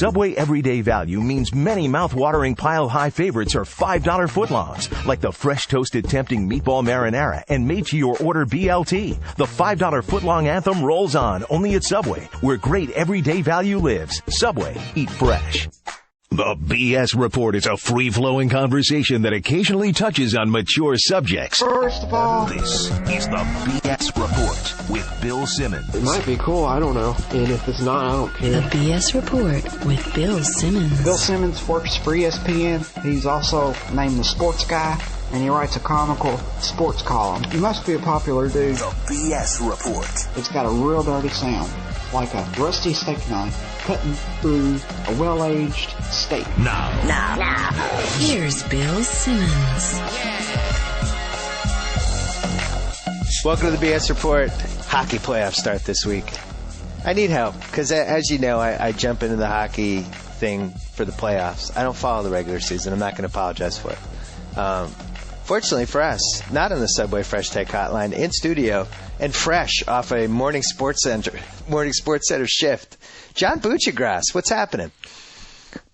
Subway Everyday Value means many mouth-watering pile-high favorites are $5 footlongs, like the fresh toasted tempting meatball marinara and made-to-your-order BLT. The $5 footlong anthem rolls on, only at Subway, where great everyday value lives. Subway, eat fresh. The BS Report is a free-flowing conversation that occasionally touches on mature subjects. First of all, this is the BS Report with Bill Simmons. It might be cool, I don't know. And if it's not, I don't care. The BS Report with Bill Simmons. Bill Simmons works for ESPN. He's also named the Sports Guy, and he writes a comical sports column. He must be a popular dude. The BS Report. It's got a real dirty sound, like a rusty steak knife cutting through a well-aged steak. Now. Here's Bill Simmons. Welcome to the BS Report. Hockey playoffs start this week. I need help because, as you know, I jump into the hockey thing for the playoffs. I don't follow the regular season. I'm not going to apologize for it. Fortunately for us, not on the Subway Fresh Take Hotline, in studio and fresh off a morning sports center shift, John Buccigross. What's happening?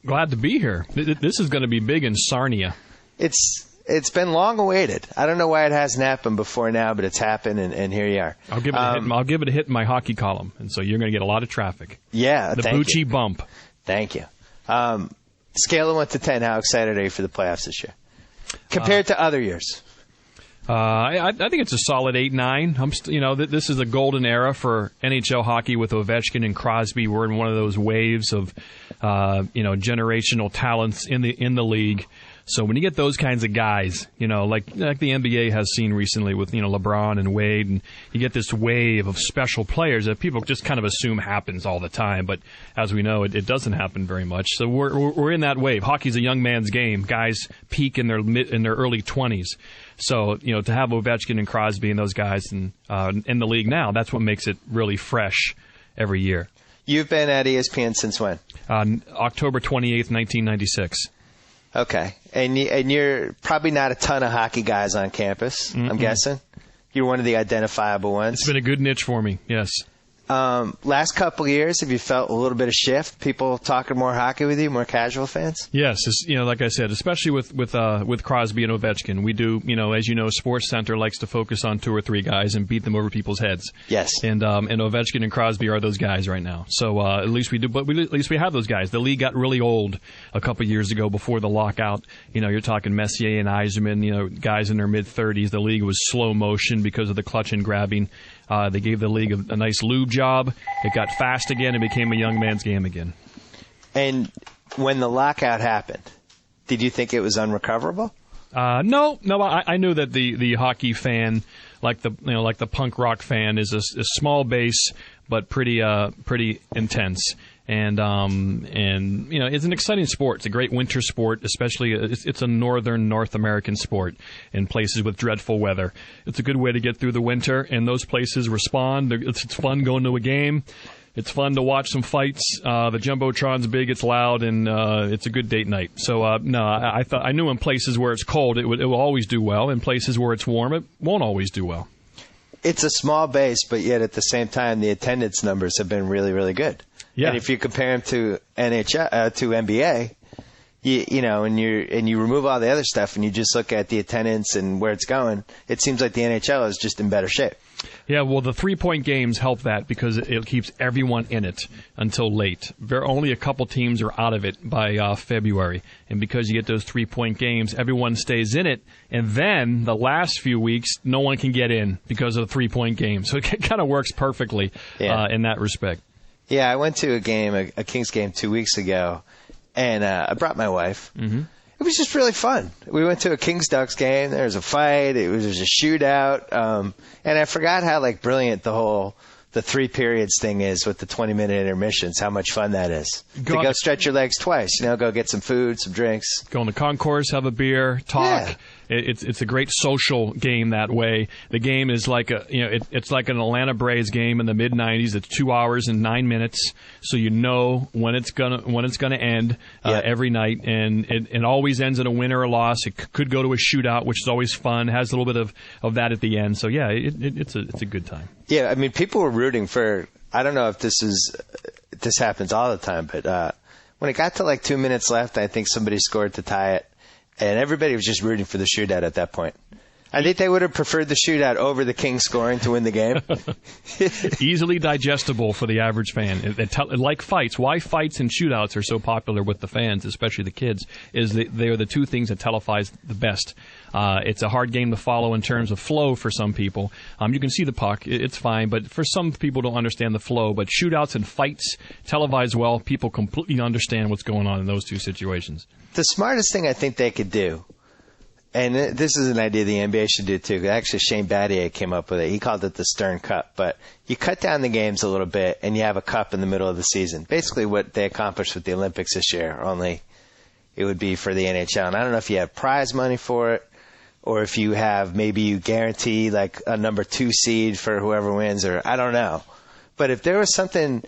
Glad to be here. This is going to be big in Sarnia. It's been long awaited. I don't know why it hasn't happened before now, but it's happened, and here you are. I'll give it a hit in my hockey column, and so you're going to get a lot of traffic. Yeah, the Bucci bump. Thank you. Scale of 1 to 10, how excited are you for the playoffs this year compared to other years? I think it's a solid 8-9. This is a golden era for NHL hockey with Ovechkin and Crosby. We're in one of those waves of generational talents in the league. So when you get those kinds of guys, like the NBA has seen recently with LeBron and Wade, and you get this wave of special players that people just kind of assume happens all the time, but as we know, it doesn't happen very much. So we're in that wave. Hockey's a young man's game. Guys peak in their early 20s. So to have Ovechkin and Crosby and those guys in the league now, that's what makes it really fresh every year. You've been at ESPN since when? October 28th, 1996. Okay. And you're probably not a ton of hockey guys on campus, I'm guessing. You're one of the identifiable ones. It's been a good niche for me, yes. Last couple of years, have you felt a little bit of shift? People talking more hockey with you, more casual fans? Yes, like I said, especially with Crosby and Ovechkin, we do. As you know, SportsCenter likes to focus on 2 or 3 guys and beat them over people's heads. Yes, and Ovechkin and Crosby are those guys right now. So at least we do, but at least we have those guys. The league got really old a couple of years ago before the lockout. You're talking Messier and Yzerman, guys in their mid-30s. The league was slow motion because of the clutch and grabbing. They gave the league a nice lube job. It got fast again and became a young man's game again. And when the lockout happened, did you think it was unrecoverable? No. I knew that the hockey fan, like the punk rock fan, is a small base but pretty intense. And it's an exciting sport. It's a great winter sport, especially it's a northern North American sport in places with dreadful weather. It's a good way to get through the winter, and those places respond. It's fun going to a game. It's fun to watch some fights. The Jumbotron's big, it's loud, and it's a good date night. So, I knew in places where it's cold, it will always do well. In places where it's warm, it won't always do well. It's a small base, but yet at the same time, the attendance numbers have been really, really good. Yeah. And if you compare them to NHL, to NBA, and you remove all the other stuff and you just look at the attendance and where it's going, it seems like the NHL is just in better shape. Yeah, well, the 3-point games help that because it keeps everyone in it until late. Only a couple teams are out of it by February. And because you get those 3-point games, everyone stays in it. And then the last few weeks, no one can get in because of the 3-point game. So it kind of works perfectly in that respect. Yeah, I went to a game, a Kings game 2 weeks ago, and I brought my wife. Mm-hmm. It was just really fun. We went to a Kings-Ducks game. There was a fight. There was a shootout. And I forgot how brilliant the 3 periods thing is with the 20-minute intermissions, how much fun that is. Go stretch your legs twice, go get some food, some drinks. Go in the concourse, have a beer, talk. Yeah. It's a great social game that way. The game is like it's like an Atlanta Braves game in the mid-90s. It's 2 hours and 9 minutes, so you know when it's gonna end every night, and it always ends in a win or a loss. It could go to a shootout, which is always fun. It has a little bit of that at the end. So yeah, it's a good time. Yeah, I mean, people were rooting for. I don't know if this happens all the time, but When it got to like 2 minutes left, I think somebody scored to tie it, and everybody was just rooting for the shootout at that point. I think they would have preferred the shootout over the Kings scoring to win the game. Easily digestible for the average fan. Like fights. Why fights and shootouts are so popular with the fans, especially the kids, is that they are the two things that televise the best. It's a hard game to follow in terms of flow for some people. You can see the puck. It's fine. But for some people don't understand the flow. But shootouts and fights televised well, people completely understand what's going on in those two situations. The smartest thing I think they could do, and this is an idea the NBA should do too. Actually, Shane Battier came up with it. He called it the Stern Cup. But you cut down the games a little bit, and you have a cup in the middle of the season. Basically what they accomplished with the Olympics this year, only it would be for the NHL. And I don't know if you have prize money for it, or if you have, maybe you guarantee like a number 2 seed for whoever wins, or I don't know. But if there was something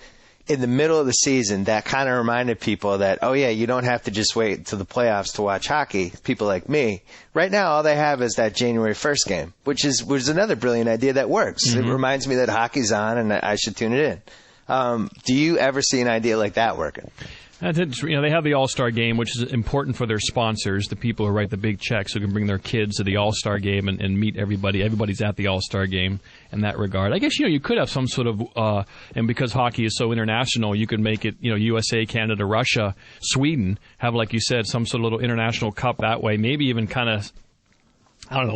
in the middle of the season that kind of reminded people that, oh yeah, you don't have to just wait to the playoffs to watch hockey, people like me. Right now, all they have is that January 1st game, which is another brilliant idea that works. Mm-hmm. It reminds me that hockey's on and I should tune it in. Do you ever see an idea like that working? They have the All-Star Game, which is important for their sponsors, the people who write the big checks who can bring their kids to the All-Star Game and meet everybody. Everybody's at the All-Star Game in that regard. I guess, you could have some sort of, and because hockey is so international, you could make it, USA, Canada, Russia, Sweden, have, like you said, some sort of little international cup that way. Maybe even kind of,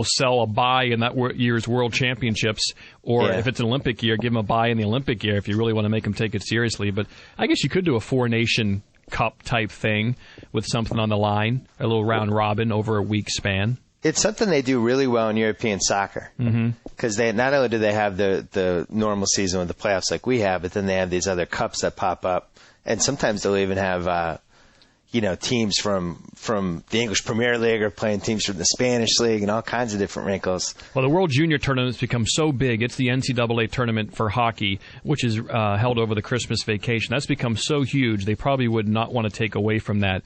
sell a bye in that year's World Championships, or if it's an Olympic year, give them a bye in the Olympic year if you really want to make them take it seriously. But I guess you could do a 4-nation cup type thing with something on the line, a little round robin over a week span. It's something they do really well in European soccer, because they not only do they have the normal season with the playoffs like we have, but then they have these other cups that pop up, and sometimes they'll even have teams from the English Premier League are playing teams from the Spanish League and all kinds of different wrinkles. Well, the World Junior Tournament's become so big. It's the NCAA tournament for hockey, which is held over the Christmas vacation. That's become so huge, they probably would not want to take away from that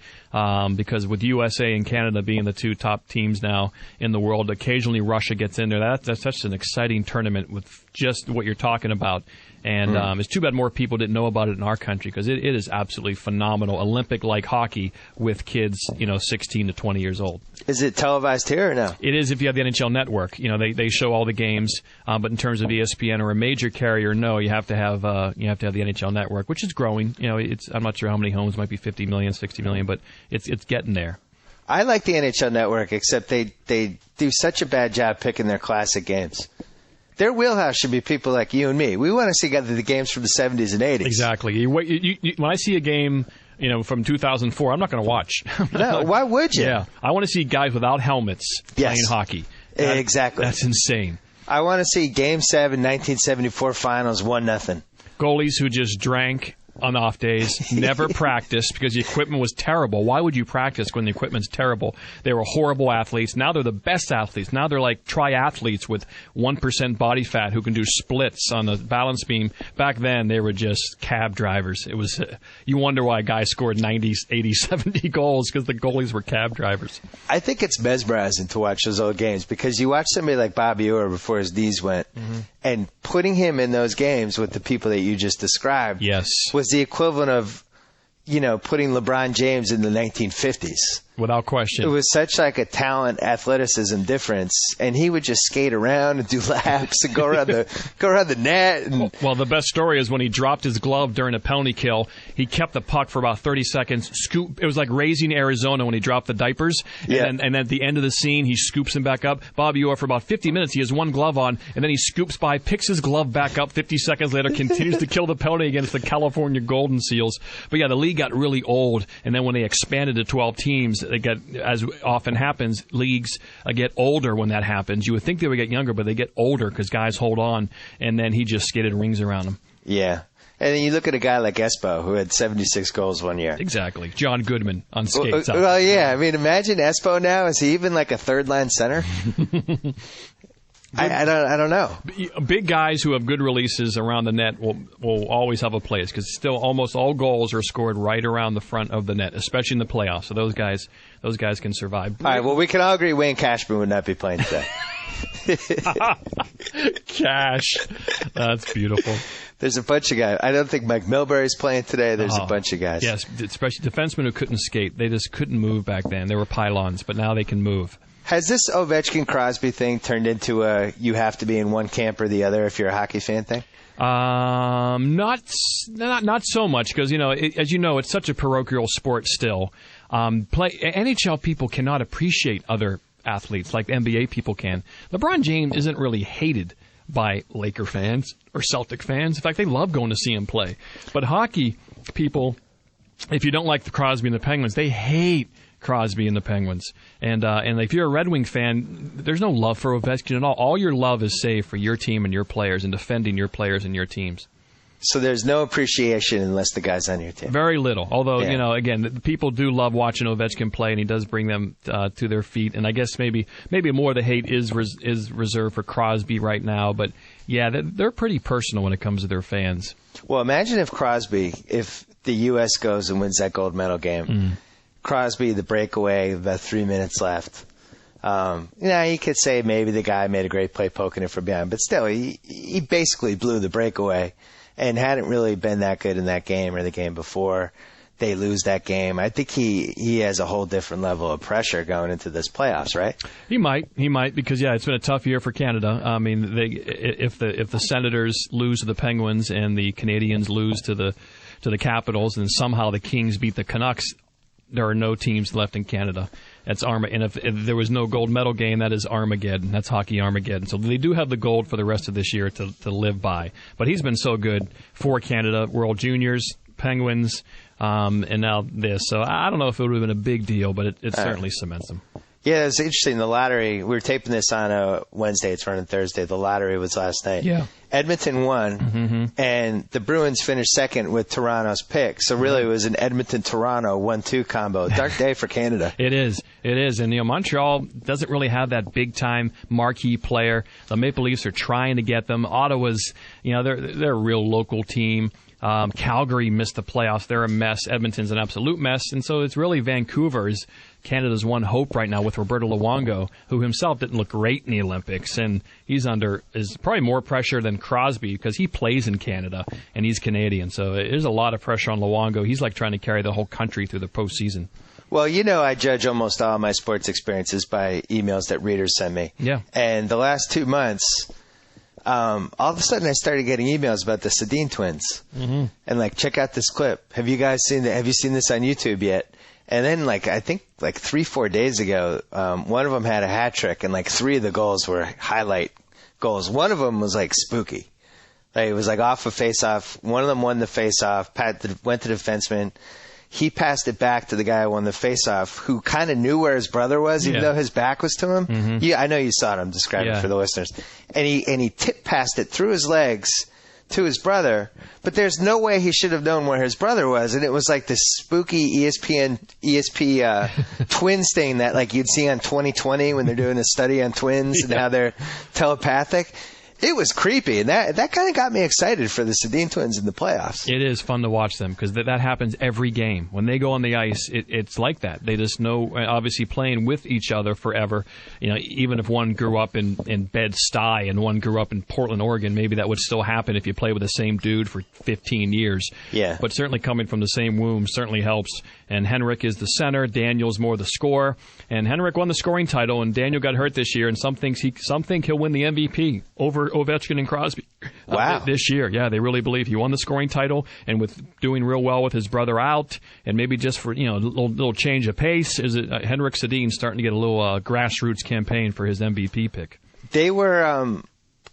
because with USA and Canada being the two top teams now in the world, occasionally Russia gets in there. That's such an exciting tournament with just what you're talking about. And it's too bad more people didn't know about it in our country, because it is absolutely phenomenal, Olympic-like hockey with kids, 16 to 20 years old. Is it televised here or no? It is if you have the NHL Network. They show all the games, but in terms of ESPN or a major carrier, no, you have to have the NHL Network, which is growing. I'm not sure how many homes, might be 50 million, 60 million, but it's getting there. I like the NHL Network, except they do such a bad job picking their classic games. Their wheelhouse should be people like you and me. We want to see the games from the 70s and 80s. Exactly. When I see a game, from 2004, I'm not going to watch. No, why would you? Yeah, I want to see guys without helmets playing hockey. Exactly. That's insane. I want to see Game 7, 1974 Finals, 1-0. Goalies who just drank on off days, never practiced because the equipment was terrible. Why would you practice when the equipment's terrible? They were horrible athletes. Now they're the best athletes. Now they're like triathletes with 1% body fat who can do splits on the balance beam. Back then, they were just cab drivers. It was you wonder why guys scored 90, 80, 70 goals, because the goalies were cab drivers. I think it's mesmerizing to watch those old games, because you watch somebody like Bobby Orr before his knees went, and putting him in those games with the people that you just described was the equivalent of, putting LeBron James in the 1950s. Without question. It was such like a talent, athleticism difference, and he would just skate around and do laps and go around the net. And well, the best story is when he dropped his glove during a penalty kill. He kept the puck for about 30 seconds. It was like raising Arizona when he dropped the diapers. And then at the end of the scene, he scoops him back up. Bobby Orr, for about 50 minutes, he has one glove on, and then he scoops by, picks his glove back up 50 seconds later, continues to kill the penalty against the California Golden Seals. But yeah, the league got really old, and then when they expanded to 12 teams, they get, as often happens, leagues get older when that happens. You would think they would get younger, but they get older because guys hold on, and then he just skated rings around them. Yeah. And then you look at a guy like Espo, who had 76 goals one year. Exactly. John Goodman on skates. Well, yeah. I mean, imagine Espo now. Is he even like a third-line center? I don't know. Big guys who have good releases around the net will always have a place, because still almost all goals are scored right around the front of the net, especially in the playoffs. So those guys can survive. All right. Well, we can all agree Wayne Cashman would not be playing today. Cash. That's beautiful. There's a bunch of guys. I don't think Mike Milbury's playing today. There's a bunch of guys. Yes, especially defensemen who couldn't skate. They just couldn't move back then. They were pylons, but now they can move. Has this Ovechkin-Crosby thing turned into a you have to be in one camp or the other if you're a hockey fan thing? Not so much because, as you know, it's such a parochial sport still. NHL people cannot appreciate other athletes like NBA people can. LeBron James isn't really hated by Laker fans or Celtic fans. In fact, they love going to see him play. But hockey people, if you don't like the Crosby and the Penguins, they hate Crosby and the Penguins. And if you're a Red Wing fan, there's no love for Ovechkin at all. All your love is saved for your team and your players and defending your players and your teams. So there's no appreciation unless the guy's on your team. Very little. Although, again, people do love watching Ovechkin play, and he does bring them to their feet. And I guess maybe more of the hate is reserved for Crosby right now. But, yeah, they're pretty personal when it comes to their fans. Well, imagine if the U.S. goes and wins that gold medal game. Crosby, the breakaway, about 3 minutes left. You could say maybe the guy made a great play poking it from behind. But still, he basically blew the breakaway. And hadn't really been that good in that game or the game before they lose that game. I think he has a whole different level of pressure going into this playoffs, right? He might because it's been a tough year for Canada. I mean, if the Senators lose to the Penguins and the Canadians lose to the Capitals, and somehow the Kings beat the Canucks, there are no teams left in Canada. That's and if there was no gold medal game, that is Armageddon. That's hockey Armageddon. So they do have the gold for the rest of this year to live by. But he's been so good for Canada, World Juniors, Penguins, and now this. So I don't know if it would have been a big deal, but it certainly cements him. Yeah, it's interesting. The lottery, we were taping this on a Wednesday. It's running Thursday. The lottery was last night. Yeah. Edmonton won, and the Bruins finished second with Toronto's pick. So really it was an Edmonton-Toronto 1-2 combo. Dark day for Canada. It is. And, Montreal doesn't really have that big-time marquee player. The Maple Leafs are trying to get them. Ottawa's, they're a real local team. Calgary missed the playoffs. They're a mess. Edmonton's an absolute mess. And so it's really Vancouver's Canada's one hope right now with Roberto Luongo, who himself didn't look great in the Olympics. And he's is probably more pressure than Crosby because he plays in Canada and he's Canadian. So there's a lot of pressure on Luongo. He's like trying to carry the whole country through the postseason. Well, I judge almost all my sports experiences by emails that readers send me. Yeah. And the last 2 months, all of a sudden I started getting emails about the Sedin twins. And check out this clip. Have you seen this on YouTube yet? And then I think 3-4 days ago, one of them had a hat trick and 3 of the goals were highlight goals. One of them was spooky. It was off a face-off. One of them won the face-off, went to the defenseman. He passed it back to the guy who won the face-off, who kind of knew where his brother was, even though his back was to him. Yeah, I know you saw it. I'm describing it for the listeners. And he tip-passed it through his legs to his brother, but there's no way he should have known where his brother was. And it was this spooky ESP twins thing that you'd see on 2020 when they're doing a study on twins and how they're telepathic. It was creepy, and that kind of got me excited for the Sedin twins in the playoffs. It is fun to watch them because that happens every game. When they go on the ice, it's like that. They just know, obviously, playing with each other forever. Even if one grew up in Bed-Stuy and one grew up in Portland, Oregon, maybe that would still happen if you play with the same dude for 15 years. Yeah. But certainly coming from the same womb certainly helps. And Henrik is the center. Daniel's more the scorer. And Henrik won the scoring title, and Daniel got hurt this year, and some think he'll win the MVP over Ovechkin and Crosby this year. Yeah, they really believe he won the scoring title, and with doing real well with his brother out, and maybe just for a little change of pace, is it Henrik Sedin starting to get a little grassroots campaign for his MVP pick. They were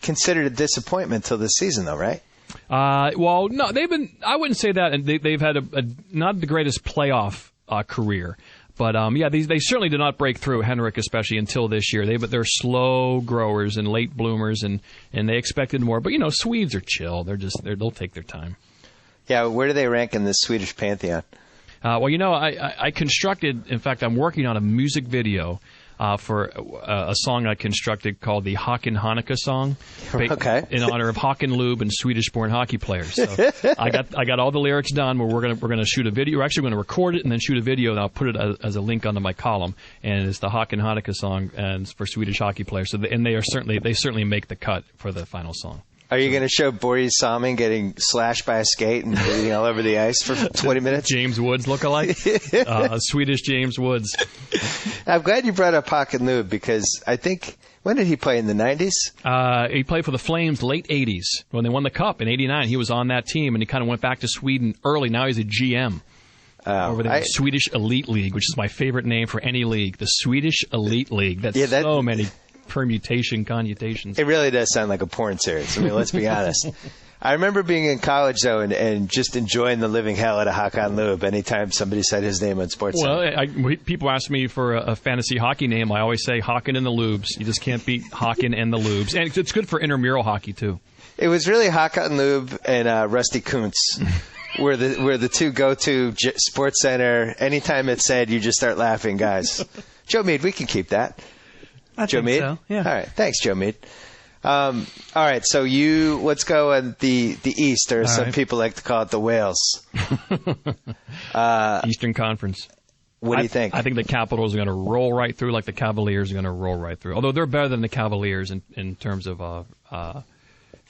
considered a disappointment till this season, though, right? Well, no, they've been. I wouldn't say that, and they've had a not the greatest playoff career. But, they certainly did not break through, Henrik especially, until this year. They're slow growers and late bloomers, and they expected more. But, Swedes are chill. They'll take their time. Yeah, where do they rank in the Swedish pantheon? I constructed, in fact, I'm working on a music video for a song I constructed called the Håkan Hanukkah song, in honor of Håkan Lube and Swedish-born hockey players. So I got all the lyrics done. We're gonna shoot a video. We're actually going to record it and then shoot a video, and I'll put it as a link onto my column. And it's the Håkan Hanukkah song, and it's for Swedish hockey players. So they certainly make the cut for the final song. Are you going to show Boris Salming getting slashed by a skate and bleeding all over the ice for 20 minutes? James Woods lookalike? Swedish James Woods. I'm glad you brought up Hawk and Lube because I think, when did he play, in the 90s? He played for the Flames late 80s. When they won the Cup in 89, he was on that team, and he kind of went back to Sweden early. Now he's a GM. Over there, the Swedish Elite League, which is my favorite name for any league. The Swedish Elite League. That's so many connotations. It really does sound like a porn series. I mean, let's be honest. I remember being in college, though, and just enjoying the living hell out of Hakan Lube anytime somebody said his name on Sports Center. Well, people ask me for a fantasy hockey name. I always say Hakan and the Lubes. You just can't beat Hakan and the Lubes. And it's good for intramural hockey, too. It was really Hakan Lube and Rusty Kuntz. Were the two go-to Sports Center. Anytime it's said, you just start laughing, guys. Joe Mead, we can keep that. Joe Mead? So, yeah. All right. Thanks, Joe Mead. All right. So let's go on the East, or some people like to call it the Wales. Eastern Conference. What do you think? I think the Capitals are going to roll right through, like the Cavaliers are going to roll right through. Although they're better than the Cavaliers in terms of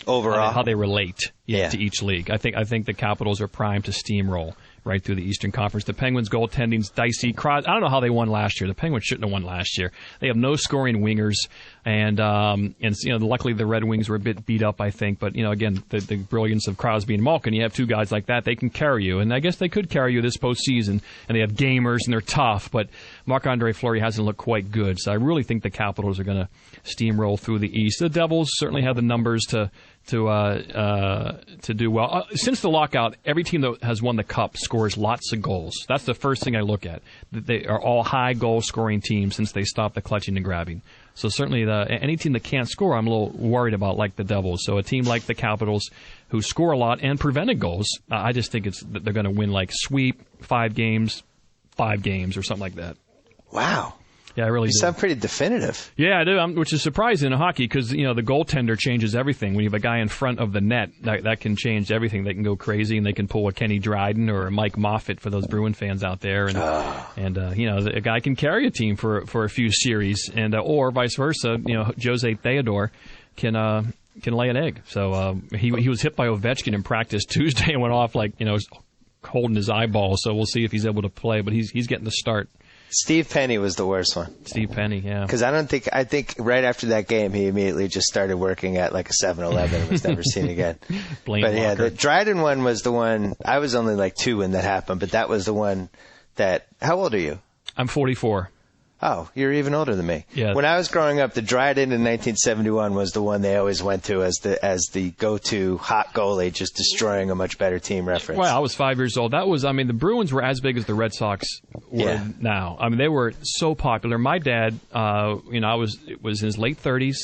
overall how they relate to each league. I think the Capitals are primed to steamroll right through the Eastern Conference. The Penguins' goaltending's dicey. I don't know how they won last year. The Penguins shouldn't have won last year. They have no scoring wingers, and luckily the Red Wings were a bit beat up, I think. But again, the brilliance of Crosby and Malkin. You have two guys like that, they can carry you, and I guess they could carry you this postseason. And they have gamers, and they're tough. But Marc-Andre Fleury hasn't looked quite good, so I really think the Capitals are going to steamroll through the East. The Devils certainly have the numbers to do well. Since the lockout, every team that has won the Cup scores lots of goals. That's the first thing I look at. They are all high goal-scoring teams since they stopped the clutching and grabbing. So certainly any team that can't score, I'm a little worried about, like the Devils. So a team like the Capitals, who score a lot and prevented goals, I just think they're going to win like sweep 5 games or something like that. Wow. Yeah, I really do. You sound pretty definitive. Yeah, I do, which is surprising in hockey because, the goaltender changes everything. When you have a guy in front of the net, that can change everything. They can go crazy, and they can pull a Kenny Dryden or a Mike Moffitt for those Bruin fans out there. And a guy can carry a team for a few series, or vice versa. Jose Theodore can lay an egg. So he was hit by Ovechkin in practice Tuesday and went off holding his eyeball. So we'll see if he's able to play, but he's getting the start. Steve Penny was the worst one. Steve Penny, yeah. Because I think right after that game, he immediately just started working at like a 7-Eleven and was never seen again. The Dryden one was the one, I was only like 2 when that happened, but that was the one that, how old are you? I'm 44. Oh, you're even older than me. Yeah. When I was growing up, the Dryden in 1971 was the one they always went to as the go-to hot goalie, just destroying a much better team reference. Well, I was 5 years old. The Bruins were as big as the Red Sox were now. They were so popular. My dad, it was in his late 30s.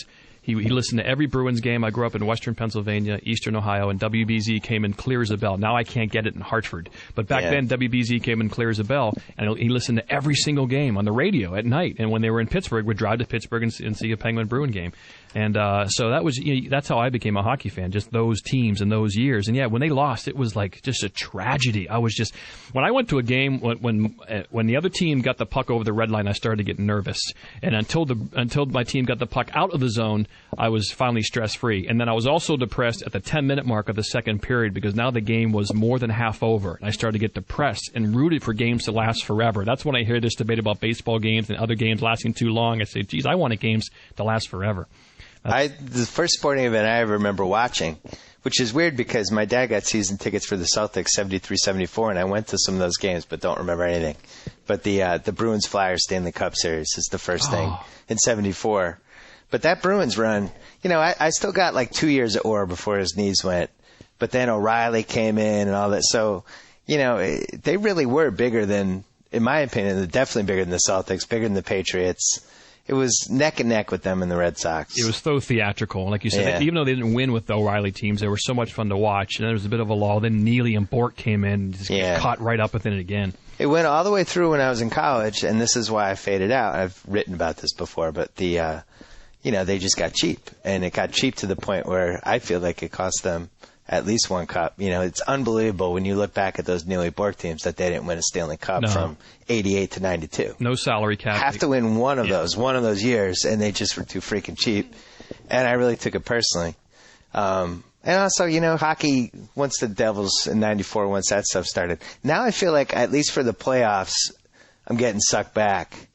He listened to every Bruins game. I grew up in western Pennsylvania, eastern Ohio, and WBZ came in clear as a bell. Now I can't get it in Hartford. But back then, WBZ came in clear as a bell, and he listened to every single game on the radio at night. And when they were in Pittsburgh, would drive to Pittsburgh and see a Penguin-Bruin game. And so that's how I became a hockey fan, just those teams and those years. And, when they lost, it was like just a tragedy. When I went to a game, when the other team got the puck over the red line, I started to get nervous. And until my team got the puck out of the zone, I was finally stress-free. And then I was also depressed at the 10-minute mark of the second period because now the game was more than half over. And I started to get depressed and rooted for games to last forever. That's when I hear this debate about baseball games and other games lasting too long. I say, geez, I wanted games to last forever. The first sporting event I ever remember watching, which is weird because my dad got season tickets for the Celtics 73-74, and I went to some of those games but don't remember anything. But the Bruins-Flyers Stanley Cup Series is the first thing in 74. But that Bruins run, I still got like 2 years at Orr before his knees went. But then O'Reilly came in and all that. So, they really were bigger than, in my opinion, definitely bigger than the Celtics, bigger than the Patriots. It was neck and neck with them and the Red Sox. It was so theatrical. Like you said, even though they didn't win with the O'Reilly teams, they were so much fun to watch. And there was a bit of a lull. Then Neely and Bork came in and just caught right up within it again. It went all the way through when I was in college, and this is why I faded out. I've written about this before, but they just got cheap. And it got cheap to the point where I feel like it cost them at least one cup. It's unbelievable when you look back at those Neely Bork teams that they didn't win a Stanley Cup from 88 to 92. No salary cap. Have to win one of those years, and they just were too freaking cheap. And I really took it personally. And also, hockey, once the Devils in 94, once that stuff started, now I feel like, at least for the playoffs, I'm getting sucked back.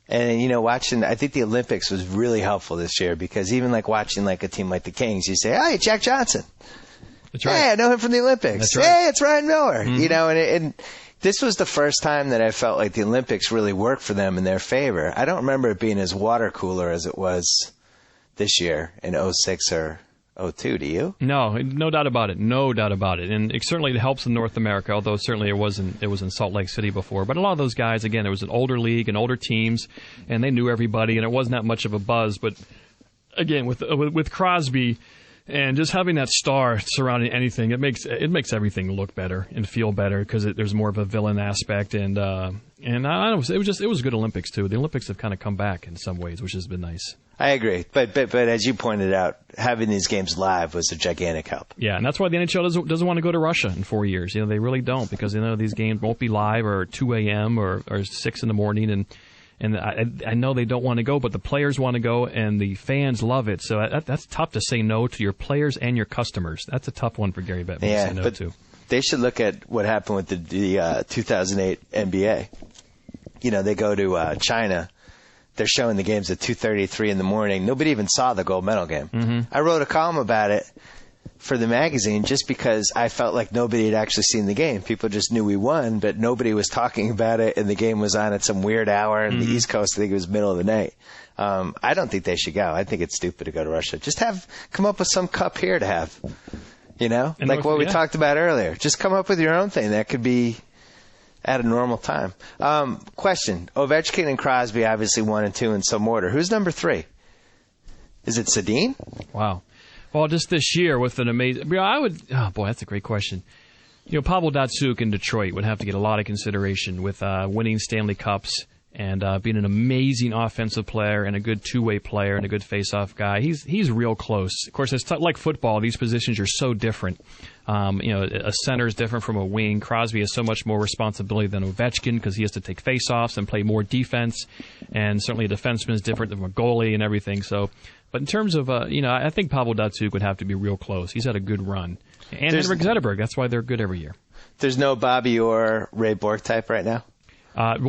And, watching, I think the Olympics was really helpful this year because even like watching like a team like the Kings, you say, hey, Jack Johnson. That's right. Hey, I know him from the Olympics. That's right. Hey, it's Ryan Miller. And this was the first time that I felt like the Olympics really worked for them in their favor. I don't remember it being as water cooler as it was this year in 06 or 02, do you? No doubt about it. No doubt about it. And it certainly helps in North America, although certainly it was in Salt Lake City before. But a lot of those guys, again, it was an older league and older teams, and they knew everybody, and it wasn't that much of a buzz. But again, with Crosby and just having that star surrounding anything, it makes everything look better and feel better because there's more of a villain aspect. And I don't know, it was a good Olympics too. The Olympics have kind of come back in some ways, which has been nice. I agree, but as you pointed out, having these games live was a gigantic help. Yeah, and that's why the NHL doesn't want to go to Russia in 4 years. They really don't because these games won't be live or 2 a.m. or 6 in the morning, and I know they don't want to go, but the players want to go and the fans love it. So that's tough to say no to your players and your customers. That's a tough one for Gary Bettman to say no to. They should look at what happened with the 2008 NBA. They go to China. They're showing the games at 2:33 in the morning. Nobody even saw the gold medal game. Mm-hmm. I wrote a column about it for the magazine just because I felt like nobody had actually seen the game. People just knew we won, but nobody was talking about it, and the game was on at some weird hour in the East Coast. I think it was middle of the night. I don't think they should go. I think it's stupid to go to Russia. Just come up with some cup here to have, like what we talked about earlier. Just come up with your own thing. That could be at a normal time. Question. Ovechkin and Crosby, obviously 1 and 2 in some order. Who's number 3? Is it Sedin? Wow. Well, just this year with an amazing... that's a great question. Pavel Datsyuk in Detroit would have to get a lot of consideration with winning Stanley Cups and being an amazing offensive player and a good two-way player and a good face-off guy. He's real close. Of course, it's like football. These positions are so different. A center is different from a wing. Crosby has so much more responsibility than Ovechkin because he has to take face-offs and play more defense. And certainly a defenseman is different than a goalie and everything. So, but in terms of, I think Pavel Datsyuk would have to be real close. He's had a good run. And Henrik Zetterberg. That's why they're good every year. There's no Bobby or Ray Bourque type right now?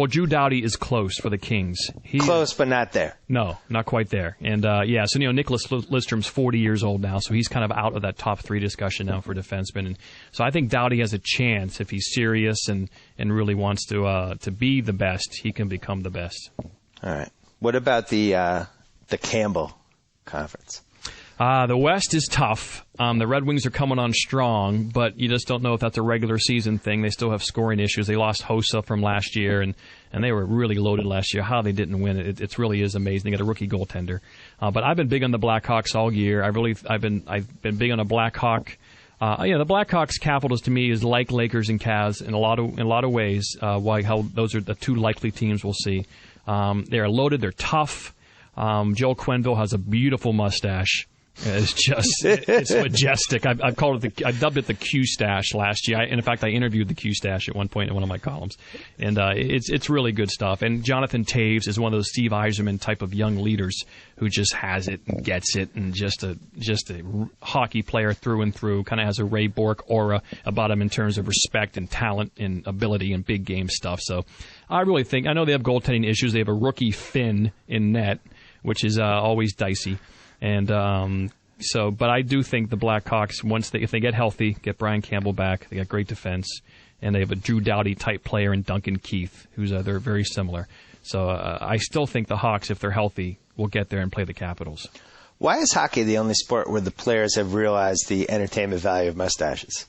Drew Doughty is close for the Kings. Close, but not there. No, not quite there. And, so, Nicholas Lidstrom's 40 years old now, so he's kind of out of that top 3 discussion now for defensemen. And so I think Doughty has a chance if he's serious and really wants to be the best, he can become the best. All right. What about the Campbell Conference? The West is tough. The Red Wings are coming on strong, but you just don't know if that's a regular season thing. They still have scoring issues. They lost Hossa from last year, and they were really loaded last year. How they didn't win it really is amazing. They got a rookie goaltender. But I've been big on the Blackhawks all year. I've been big on a Blackhawk. The Blackhawks Capitals to me is like Lakers and Cavs in a lot of ways. How those are the 2 likely teams we'll see. They are loaded. They're tough. Joel Quenneville has a beautiful mustache. It's majestic. I dubbed it the Q stash last year. In fact, I interviewed the Q stash at one point in one of my columns, and it's really good stuff. And Jonathan Taves is one of those Steve Yzerman type of young leaders who just has it and gets it, and just a hockey player through and through. Kind of has a Ray Bourque aura about him in terms of respect and talent and ability and big game stuff. So I really think, I know they have goaltending issues. They have a rookie Finn in net, which is always dicey. And but I do think the Blackhawks, if they get healthy, get Brian Campbell back, they got great defense, and they have a Drew Doughty type player in Duncan Keith, who's they're very similar. So I still think the Hawks, if they're healthy, will get there and play the Capitals. Why is hockey the only sport where the players have realized the entertainment value of mustaches?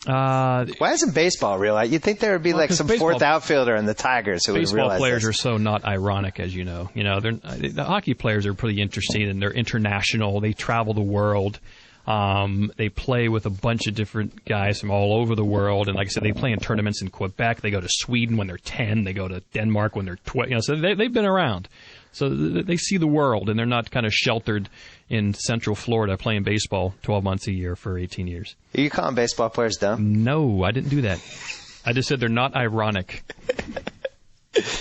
Why isn't baseball realized? You'd think there would be some fourth outfielder in the Tigers who would realize baseball players this. are so not ironic, as you know. The hockey players are pretty interesting, and they're international. They travel the world. They play with a bunch of different guys from all over the world. And like I said, they play in tournaments in Quebec. They go to Sweden when they're 10. They go to Denmark when they're 12. So they've been around. So they see the world, and they're not kind of sheltered in Central Florida playing baseball 12 months a year for 18 years. Are you calling baseball players dumb? No, I didn't do that. I just said they're not ironic.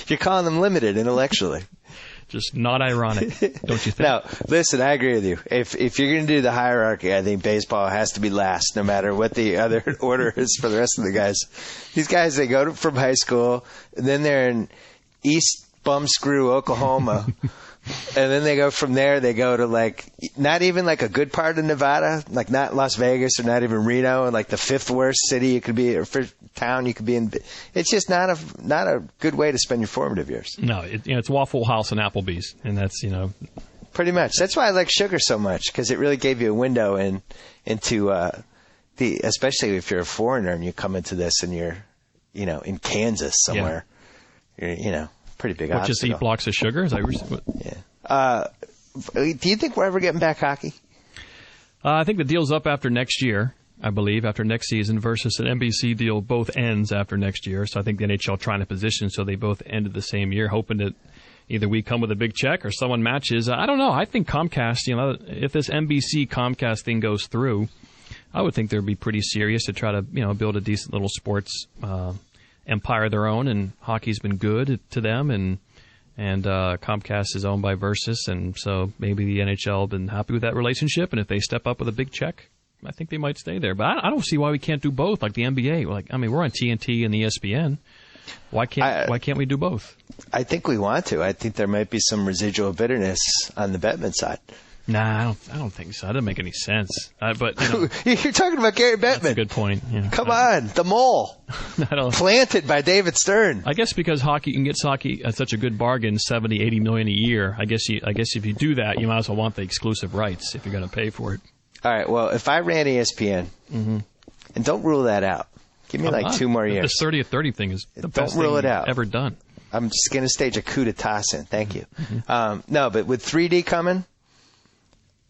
You're calling them limited intellectually. Just not ironic, don't you think? No, listen, I agree with you. If you're going to do the hierarchy, I think baseball has to be last, no matter what the other order is for the rest of the guys. These guys, they go from high school, and then they're in East Bumscrew, Oklahoma. And then they go from there, they go to like, not even like a good part of Nevada, like not Las Vegas or not even Reno, and like the fifth worst city you could be, or fifth town you could be in. It's just not a good way to spend your formative years. No, it's Waffle House and Applebee's, and that's, Pretty much. That's why I like Sugar so much, because it really gave you a window into especially if you're a foreigner and you come into this and you're, in Kansas somewhere, you're, pretty big obstacle. Just eat blocks of sugar? Is that what? Yeah. Do you think we're ever getting back hockey? I think the deal's up after next year, I believe, after next season, versus an NBC deal both ends after next year. So I think the NHL trying to position so they both ended the same year, hoping that either we come with a big check or someone matches. I don't know. I think Comcast, if this NBC Comcast thing goes through, I would think they'd be pretty serious to try to, build a decent little sports empire of their own, and hockey's been good to them, and Comcast is owned by Versus, and so maybe the NHL have been happy with that relationship, and if they step up with a big check, I think they might stay there. But I don't see why we can't do both, like the NBA. We're on TNT and the ESPN. Why can't we do both? I think we want to. I think there might be some residual bitterness on the Bettman side. Nah, I don't think so. That doesn't make any sense. But you're talking about Gary Bettman. That's a good point. Yeah. Come on, the mole, planted by David Stern. I guess because hockey can get hockey at such a good bargain, $70, $80 million a year. I guess if you do that, you might as well want the exclusive rights if you're going to pay for it. All right. Well, if I ran ESPN, and don't rule that out. Give me 2 more years. This 30-30 thing is the best thing you've ever done. I'm just going to stage a coup d'etat in. Thank you. No, but with 3D coming.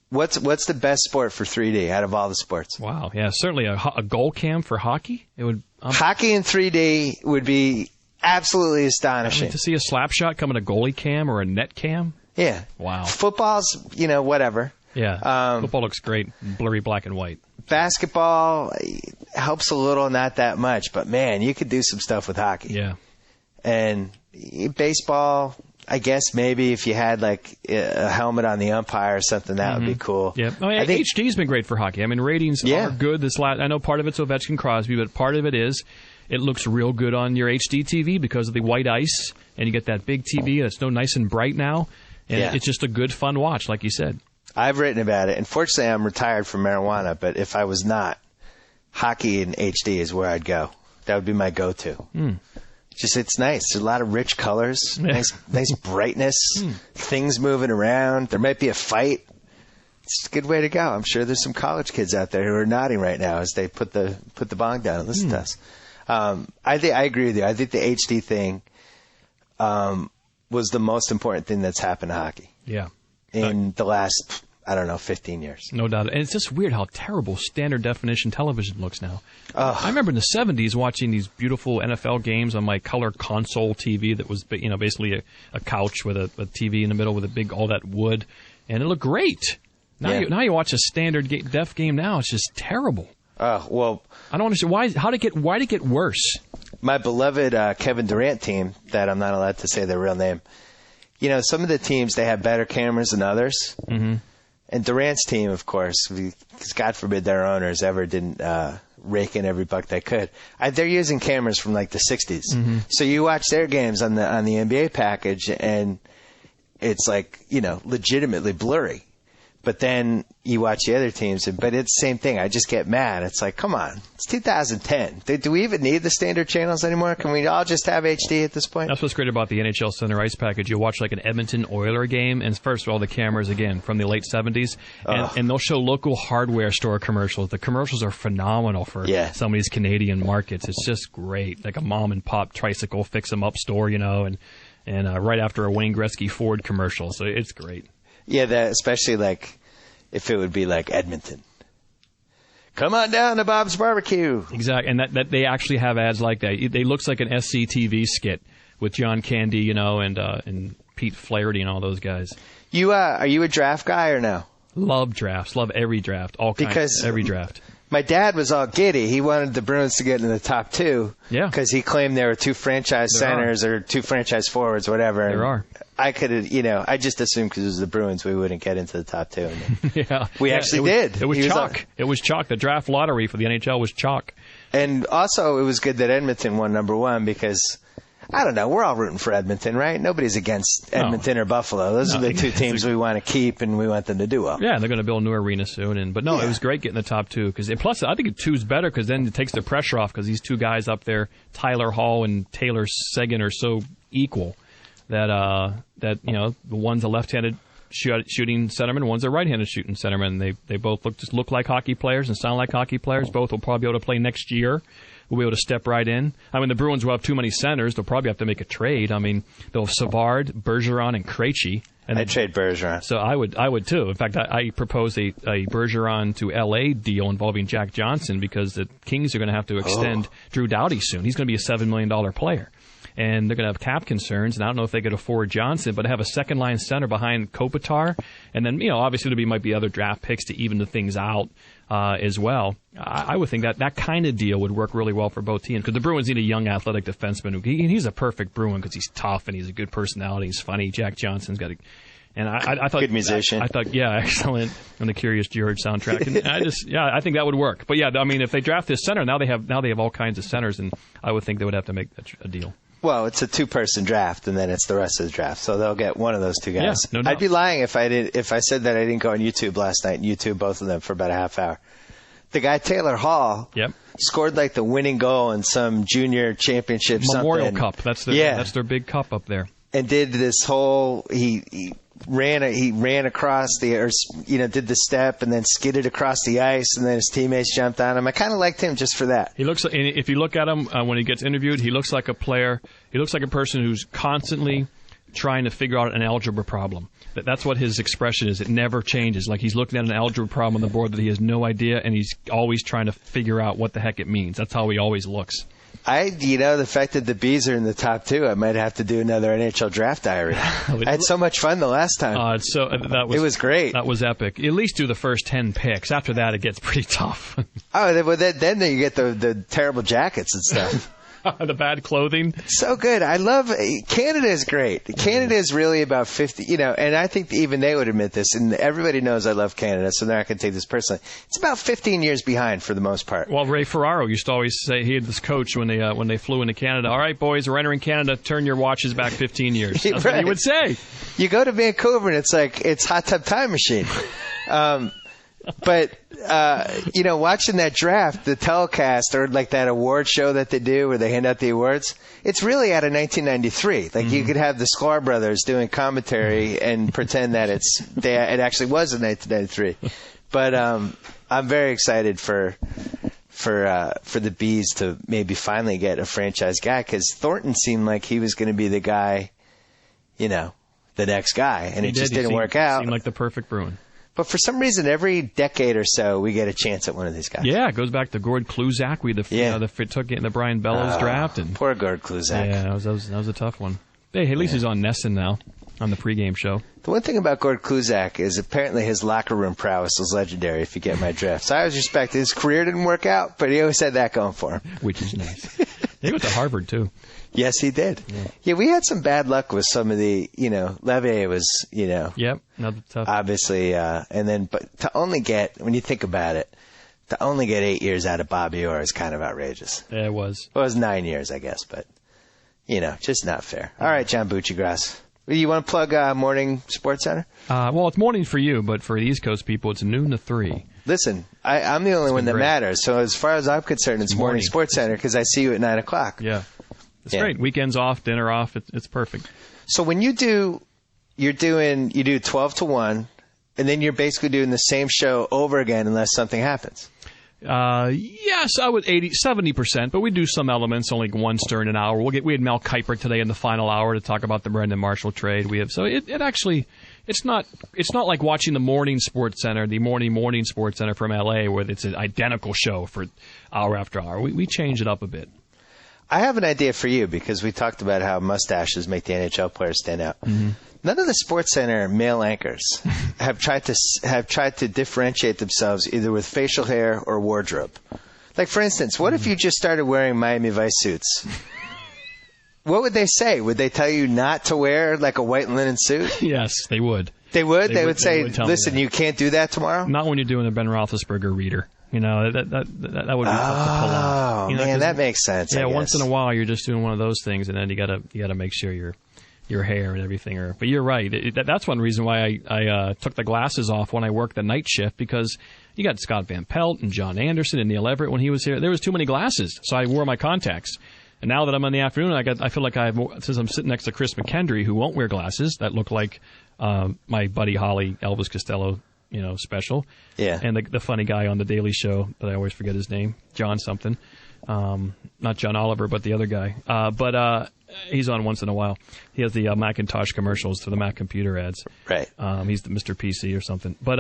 What's the best sport for 3D out of all the sports? Wow, yeah, certainly a goal cam for hockey. It would hockey in 3D would be absolutely astonishing. To see a slap shot come in a goalie cam or a net cam. Yeah. Wow. Football's whatever. Yeah. Football looks great, blurry black and white. Basketball helps a little, not that much, but man, you could do some stuff with hockey. Yeah. And baseball, I guess maybe if you had like a helmet on the umpire or something, that would be cool. Yeah, I think HD's been great for hockey. Ratings are good. I know part of it's Ovechkin, Crosby, but part of it is it looks real good on your HD TV because of the white ice, and you get that big TV that's so nice and bright now, and it's just a good, fun watch, like you said. I've written about it. Unfortunately, I'm retired from marijuana, but if I was not, hockey in HD is where I'd go. That would be my go-to. It's nice. There's a lot of rich colors, nice brightness, things moving around. There might be a fight. It's a good way to go. I'm sure there's some college kids out there who are nodding right now as they put the bong down and listen to us. I agree with you. I think the HD thing was the most important thing that's happened to hockey. Yeah. In the last, 15 years. No doubt. And it's just weird how terrible standard definition television looks now. I remember in the 70s watching these beautiful NFL games on my color console TV that was, basically a couch with a TV in the middle with a big, all that wood. And it looked great. Now you watch a standard def game now, it's just terrible. Well, I don't understand why did it get worse? My beloved Kevin Durant team, that I'm not allowed to say their real name, some of the teams, they have better cameras than others. Mm-hmm. And Durant's team, of course, because God forbid their owners ever didn't rake in every buck they could. They're using cameras from like the 60s. Mm-hmm. So you watch their games on the NBA package, and it's like, legitimately blurry. But then you watch the other teams, but it's the same thing. I just get mad. It's like, come on, it's 2010. Do we even need the standard channels anymore? Can we all just have HD at this point? That's what's great about the NHL Center Ice package. You watch like an Edmonton Oiler game, and first of all, the cameras, again, from the late 70s, and they'll show local hardware store commercials. The commercials are phenomenal for some of these Canadian markets. It's just great. Like a mom-and-pop tricycle fix-em-up store, and right after a Wayne Gretzky Ford commercial. So it's great. Yeah, especially like if it would be like Edmonton. Come on down to Bob's Barbecue. Exactly, and that they actually have ads like that. They looks like an SCTV skit with John Candy, and Pete Flaherty and all those guys. Are you a draft guy or no? Love drafts. Love every draft. All kinds. Every draft. My dad was all giddy. He wanted the Bruins to get in the top 2. Yeah. Because he claimed there were 2 franchise centers or 2 franchise forwards, whatever. There are. I could have, I just assumed because it was the Bruins we wouldn't get into the top 2. And yeah. We actually did. It was chalk. It was chalk. The draft lottery for the NHL was chalk. And also, it was good that Edmonton won number 1 because, I don't know, we're all rooting for Edmonton, right? Nobody's against Edmonton or Buffalo. Those are the 2 teams we want to keep, and we want them to do well. Yeah, they're going to build a new arena soon. It was great getting the top 2. Plus, I think 2's better because then it takes the pressure off because these 2 guys up there, Tyler Hall and Taylor Seguin, are so equal that the one's a left-handed shooting centerman, one's a right-handed shooting centerman. They both look like hockey players and sound like hockey players. Both will probably be able to play next year. We'll be able to step right in. I mean, the Bruins will have too many centers. They'll probably have to make a trade. I mean, they'll have Savard, Bergeron, and Krejci. And I'd trade Bergeron. So I would too. In fact, I propose a Bergeron to L.A. deal involving Jack Johnson because the Kings are going to have to extend Drew Doughty soon. He's going to be a $7 million player. And they're going to have cap concerns, and I don't know if they could afford Johnson, but have a second-line center behind Kopitar. And then, obviously there might be other draft picks to even the things out as well. I would think that kind of deal would work really well for both teams because the Bruins need a young athletic defenseman. He's a perfect Bruin because he's tough and he's a good personality. He's funny. Jack Johnson's got a... And I thought good musician. I thought, excellent on the Curious George soundtrack. And I think that would work. But yeah, I mean, if they draft this center, now they have all kinds of centers, and I would think they would have to make a deal. Well, it's a 2-person draft, and then it's the rest of the draft, so they'll get one of those 2 guys. Yeah, no doubt. I'd be lying if I said that I didn't go on YouTube last night and YouTube both of them for about a half hour. The guy Taylor Hall scored like the winning goal in some junior championship Memorial Cup. That's their big cup up there. And did this whole he ran across did the step and then skidded across the ice, and then his teammates jumped on him. I kind of liked him just for that. He looks like, if you look at him when he gets interviewed, he looks like a player. He looks like a person who's constantly trying to figure out an algebra problem. That's what his expression is. It never changes. Like he's looking at an algebra problem on the board that he has no idea, and he's always trying to figure out what the heck it means. That's how he always looks. The fact that the Bees are in the top 2, I might have to do another NHL draft diary. I had so much fun the last time. It was great. That was epic. At least do the first 10 picks. After that, it gets pretty tough. Then you get the terrible jackets and stuff. The bad clothing. So good. I love Canada is great. Canada is really about 50, and I think even they would admit this, and everybody knows I love Canada, so they're not going to take this personally. It's about 15 years behind for the most part. Well, Ray Ferraro used to always say, he had this coach when they flew into Canada, all right, boys, we're entering Canada, turn your watches back 15 years. That's what he would say. You go to Vancouver, and it's like, it's Hot Tub Time Machine. But, watching that draft, the telecast, or like that award show that they do where they hand out the awards, it's really out of 1993. Like, you could have the Sklar brothers doing commentary and pretend that it actually was in 1993. But I'm very excited for the Bees to maybe finally get a franchise guy, because Thornton seemed like he was going to be the guy, the next guy, and it just didn't work out. Seemed like the perfect Bruin. But for some reason, every decade or so, we get a chance at one of these guys. Yeah, it goes back to Gord Kluzak. We took it in the Brian Bellows draft. And poor Gord Kluzak. Yeah, that was a tough one. Hey, at least he's on Nesson now, on the pregame show. The one thing about Gord Kluzak is apparently his locker room prowess was legendary, if you get my drift. So I always respect his career didn't work out, but he always had that going for him. Which is nice. He went to Harvard, too. Yes, he did. Yeah, we had some bad luck with some of the, Levier was, Yep, another tough. Obviously, but to only get, when you think about it, to only get 8 years out of Bobby Orr is kind of outrageous. Yeah, it was. Well, it was 9 years, I guess, but, just not fair. All right, John Buccigross. You want to plug Morning Sports Center? Well, it's morning for you, but for the East Coast people, it's noon to 3. Listen, I'm the only one that matters. So as far as I'm concerned, it's Morning Sports Center because I see you at 9 o'clock. Yeah. It's great. Weekends off, dinner off. It's perfect. So when you do 12 to 1, and then you're basically doing the same show over again unless something happens. Yes, I would 70%, but we do some elements only once during an hour. We had Mel Kiper today in the final hour to talk about the Brendan Marshall trade. It's not like watching the Morning Sports Center, the morning Sports Center from LA, where it's an identical show for hour after hour. We change it up a bit. I have an idea for you because we talked about how mustaches make the NHL players stand out. Mm-hmm. None of the SportsCenter male anchors have tried to differentiate themselves either with facial hair or wardrobe. Like, for instance, what if you just started wearing Miami Vice suits? What would they say? Would they tell you not to wear like a white linen suit? Yes, they would. They would? They would say, listen, you can't do that tomorrow? Not when you're doing a Ben Roethlisberger reader. You know, that would be tough to pull off. Oh, man, that makes sense. Yeah, once in a while you're just doing one of those things, and then you gotta make sure your hair and everything are. But you're right. That's one reason why I took the glasses off when I worked the night shift, because you got Scott Van Pelt and John Anderson and Neil Everett when he was here. There was too many glasses, so I wore my contacts. And now that I'm in the afternoon, I feel like I have more, since I'm sitting next to Chris McKendry, who won't wear glasses, that look like my buddy Holly Elvis Costello, special. Yeah. And the funny guy on the Daily Show that I always forget his name, John something. Not John Oliver, but the other guy. But he's on once in a while. He has the Macintosh commercials for the Mac computer ads. Right. He's the Mr. PC or something. But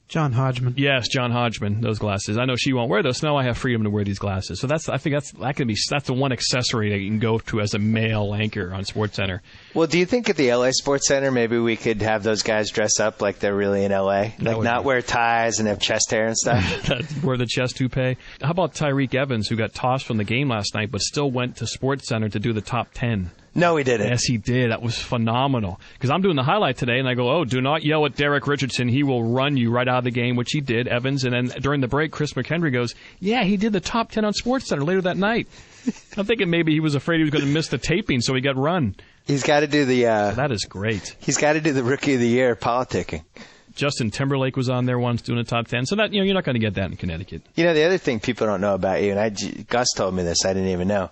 John Hodgman. Yes, John Hodgman. Those glasses. I know she won't wear those. So now I have freedom to wear these glasses. So that's the one accessory that you can go to as a male anchor on SportsCenter. Well, do you think at the LA SportsCenter maybe we could have those guys dress up like they're really in LA, like not wear ties and have chest hair and stuff? Wear the chest toupee. How about Tyreek Evans, who got tossed from the game last night, but still went to SportsCenter to do the top 10? No, he didn't. Yes, he did. That was phenomenal. Because I'm doing the highlight today, and I go, do not yell at Derek Richardson. He will run you right out of the game, which he did, Evans. And then during the break, Chris McHenry goes, yeah, he did the top 10 on SportsCenter later that night. I'm thinking maybe he was afraid he was going to miss the taping, so he got run. He's got to do the... that is great. He's got to do the Rookie of the Year politicking. Justin Timberlake was on there once doing a top 10. So that you're not going to get that in Connecticut. The other thing people don't know about you, and Gus told me this, I didn't even know.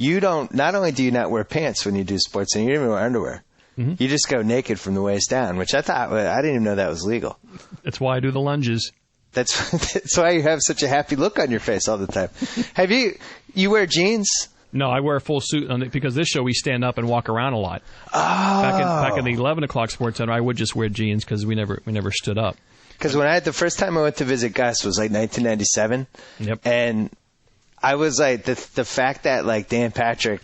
Not only do you not wear pants when you do sports, and you don't even wear underwear. Mm-hmm. You just go naked from the waist down, which I didn't even know that was legal. That's why I do the lunges. That's why you have such a happy look on your face all the time. Have you wear jeans? No, I wear a full suit because this show we stand up and walk around a lot. Oh. Back in the 11 o'clock SportsCenter, I would just wear jeans because we never stood up. Because the first time I went to visit Gus was like 1997. Yep. And I was like, the fact that like Dan Patrick,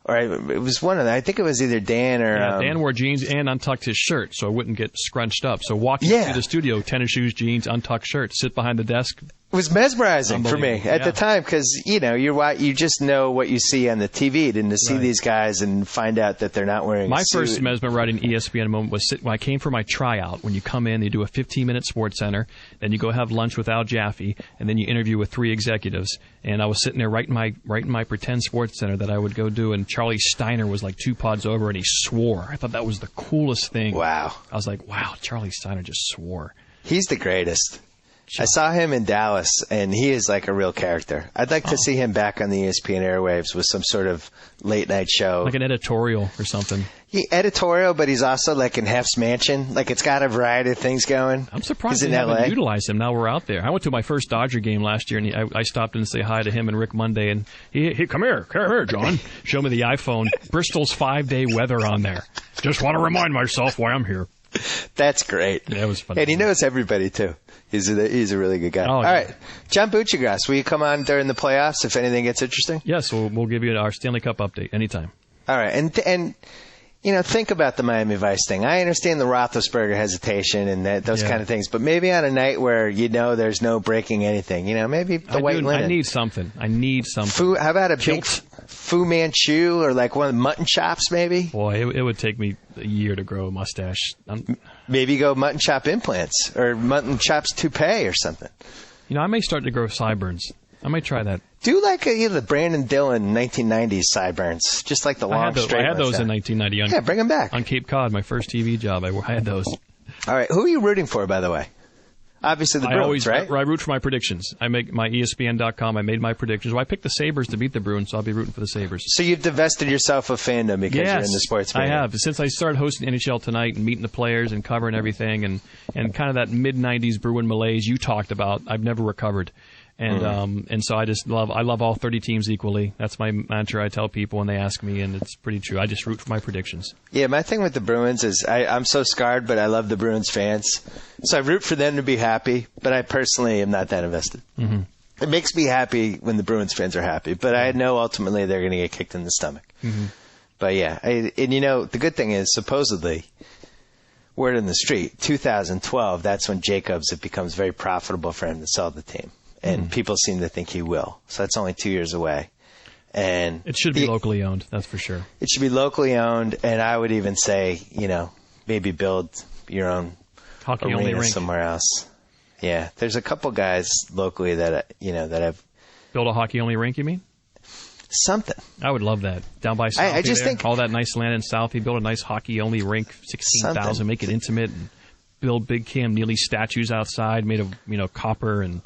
or it was one of them, I think it was either Dan or... Yeah, Dan wore jeans and untucked his shirt so it wouldn't get scrunched up. So walking through the studio, tennis shoes, jeans, untucked shirt, sit behind the desk. It was mesmerizing for me at the time because, you just know what you see on the TV, and to see these guys and find out that they're not wearing a suit. My first mesmerizing ESPN moment was when I came for my tryout. When you come in, you do a 15-minute SportsCenter, then you go have lunch with Al Jaffe, and then you interview with 3 executives. And I was sitting there writing my pretend SportsCenter that I would go do, and Charlie Steiner was like 2 pods over, and he swore. I thought that was the coolest thing. Wow. I was like, wow, Charlie Steiner just swore. He's the greatest. I saw him in Dallas, and he is like a real character. I'd like to see him back on the ESPN airwaves with some sort of late-night show. Like an editorial or something. Editorial, but he's also like in Hef's Mansion. Like, it's got a variety of things going. I'm surprised they haven't utilized him. Now we're out there. I went to my first Dodger game last year, and I stopped in to say hi to him and Rick Monday, and he come here, John. Show me the iPhone. Bristol's 5-day weather on there. Just want to remind myself why I'm here. That's great. Yeah, it was fun. And he knows everybody, too. He's a really good guy. All right. John Buccigross, will you come on during the playoffs if anything gets interesting? Yes, we'll give you our Stanley Cup update anytime. All right. And think about the Miami Vice thing. I understand the Roethlisberger hesitation and those kind of things, but maybe on a night where there's no breaking anything, maybe the white linen. I need something. How about a big Fu Manchu or like one of the mutton chops maybe? Boy, it would take me a year to grow a mustache. Maybe go mutton chop implants or mutton chops toupee or something. I may start to grow sideburns. I might try that. Do like the Brandon Dillon 1990s sideburns, just like the long straight ones. I had those in 1990. Bring them back. On Cape Cod, my first TV job, I had those. All right. Who are you rooting for, by the way? Obviously the Bruins, right? I root for my predictions. I make my ESPN.com. I made my predictions. Well, I picked the Sabres to beat the Bruins, so I'll be rooting for the Sabres. So you've divested yourself of fandom because you're in the sports media. I have. Since I started hosting NHL Tonight and meeting the players and covering everything and kind of that mid-'90s Bruin malaise you talked about, I've never recovered. And so I love all 30 teams equally. That's my mantra I tell people when they ask me, and it's pretty true. I just root for my predictions. Yeah, my thing with the Bruins is I'm so scarred, but I love the Bruins fans. So I root for them to be happy, but I personally am not that invested. Mm-hmm. It makes me happy when the Bruins fans are happy, but I know ultimately they're going to get kicked in the stomach. Mm-hmm. But yeah, and the good thing is supposedly, word in the street, 2012, that's when Jacobs, it becomes very profitable for him to sell the team. And people seem to think he will. So that's only 2 years away. And it should be locally owned, that's for sure. It should be locally owned, and I would even say, maybe build your own hockey arena only rink somewhere else. Yeah, there's a couple guys locally that that have built a hockey only rink. You mean something? I would love that down by Southie. I just think all that nice land in Southie. Build a nice hockey only rink, 16,000. Make it intimate, and build big Cam Neely statues outside made of copper, and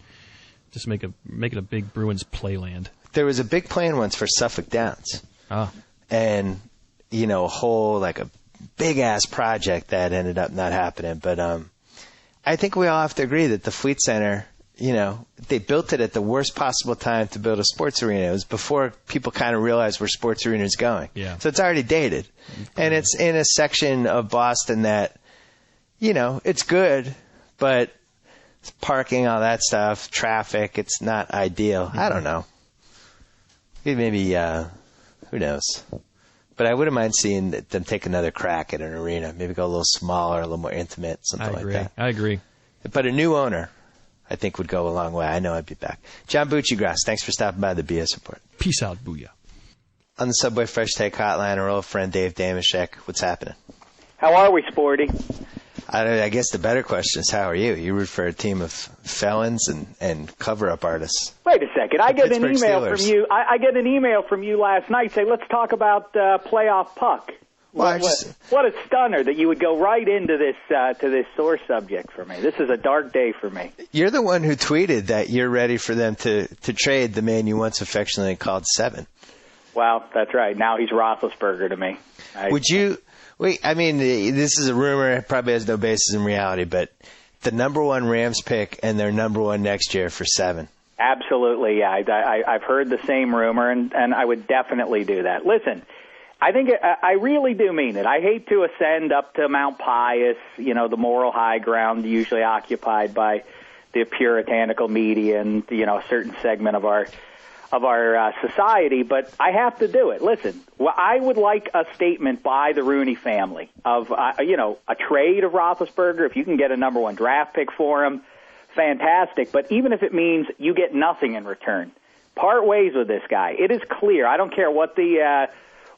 just make it a big Bruins playland. There was a big plan once for Suffolk Downs. And, a whole, a big-ass project that ended up not happening. But I think we all have to agree that the Fleet Center, they built it at the worst possible time to build a sports arena. It was before people kind of realized where sports arena is going. Yeah. So it's already dated. And it's in a section of Boston that, it's good, but parking, all that stuff, traffic, it's not ideal. Mm-hmm. I don't know. Maybe, who knows? But I wouldn't mind seeing them take another crack at an arena. Maybe go a little smaller, a little more intimate, something like that. I agree. But a new owner, I think, would go a long way. I know I'd be back. John Buccigross, thanks for stopping by the BS Report. Peace out, booyah. On the Subway Fresh Take Hotline, our old friend Dave Dameshek. What's happening? How are we, Sporty? I guess the better question is, how are you? You root for a team of felons and cover-up artists. Wait a second. I get an email Steelers. from you. I get an email from you last night. Say, let's talk about playoff puck. Well, what a stunner that you would go right into this to this sore subject for me. This is a dark day for me. You're the one who tweeted that you're ready for them to trade the man you once affectionately called Seven. Well, that's right. Now he's Roethlisberger to me. Would you? Wait, I mean, this is a rumor. It probably has no basis in reality, but the number one Rams pick and their number one next year for Seven. Absolutely, yeah. I've heard the same rumor, and I would definitely do that. Listen, I think I really do mean it. I hate to ascend up to Mount Pius, the moral high ground usually occupied by the puritanical media and, a certain segment of our society, but I have to do it. Listen, I would like a statement by the Rooney family of, a trade of Roethlisberger. If you can get a number one draft pick for him, fantastic. But even if it means you get nothing in return, part ways with this guy. It is clear. I don't care what the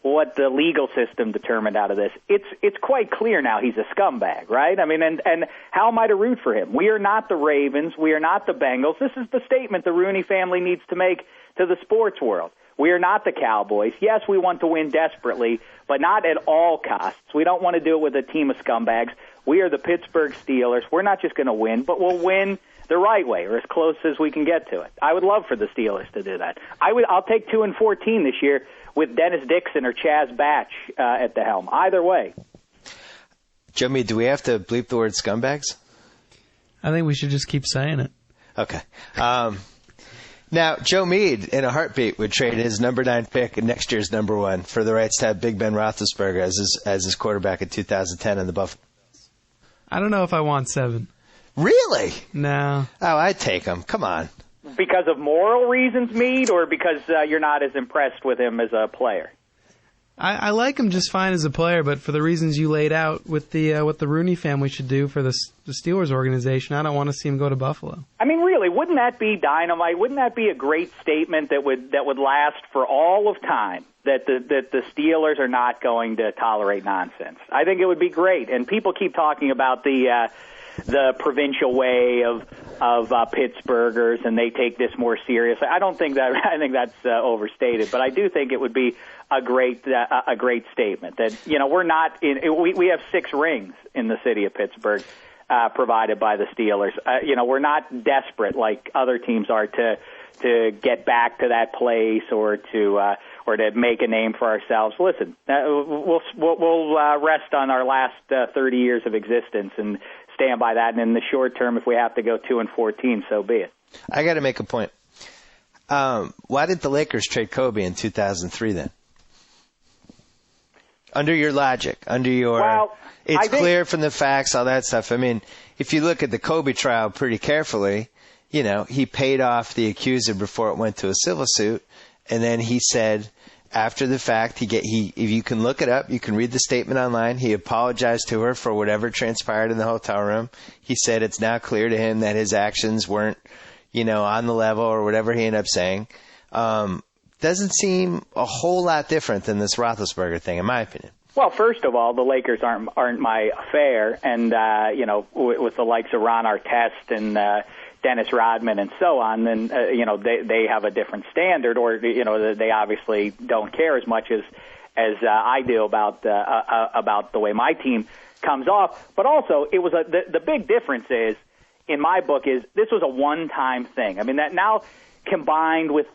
legal system determined out of this. It's quite clear now he's a scumbag, right? I mean, and how am I to root for him? We are not the Ravens. We are not the Bengals. This is the statement the Rooney family needs to make to the sports world. We are not the Cowboys. Yes, we want to win desperately, but not at all costs. We don't want to do it with a team of scumbags. We are the Pittsburgh Steelers. We're not just going to win, but we'll win the right way, or as close as we can get to it. I would love for the Steelers to do that. I'll take 2-14 this year with Dennis Dixon or Chaz Batch at the helm. Either way. Jimmy, do we have to bleep the word scumbags? I think we should just keep saying it. Okay. Now, Joe Meade, in a heartbeat, would trade his number 9 pick and next year's number 1 for the rights to have Big Ben Roethlisberger as his quarterback in 2010 in the Buffalo. I don't know if I want 7. Really? No. Oh, I'd take him. Come on. Because of moral reasons, Meade, or because you're not as impressed with him as a player? I like him just fine as a player, but for the reasons you laid out with the what the Rooney family should do for the Steelers organization, I don't want to see him go to Buffalo. I mean, really, wouldn't that be dynamite? Wouldn't that be a great statement that would last for all of time? That the Steelers are not going to tolerate nonsense. I think it would be great. And people keep talking about the provincial way of Pittsburghers, and they take this more seriously. I think that's overstated, but I do think it would be a great statement that we're not in. We have 6 rings in the city of Pittsburgh provided by the Steelers. We're not desperate like other teams are to get back to that place or to make a name for ourselves. Listen, we'll rest on our last 30 years of existence and stand by that. And in the short term, if we have to go 2-14, so be it. I got to make a point. Why did the Lakers trade Kobe in 2003 then? Under your logic, it's clear from the facts, all that stuff. I mean, if you look at the Kobe trial pretty carefully, he paid off the accuser before it went to a civil suit, and then he said after the fact, if you can look it up, you can read the statement online. He apologized to her for whatever transpired in the hotel room. He said it's now clear to him that his actions weren't, on the level or whatever he ended up saying. Doesn't seem a whole lot different than this Roethlisberger thing, in my opinion. Well, first of all, the Lakers aren't my affair, and with the likes of Ron Artest and Dennis Rodman and so on, then they have a different standard, or they obviously don't care as much as I do about the way my team comes off. But also, it was the big difference is, in my book, is this was a one-time thing. I mean, that now combined with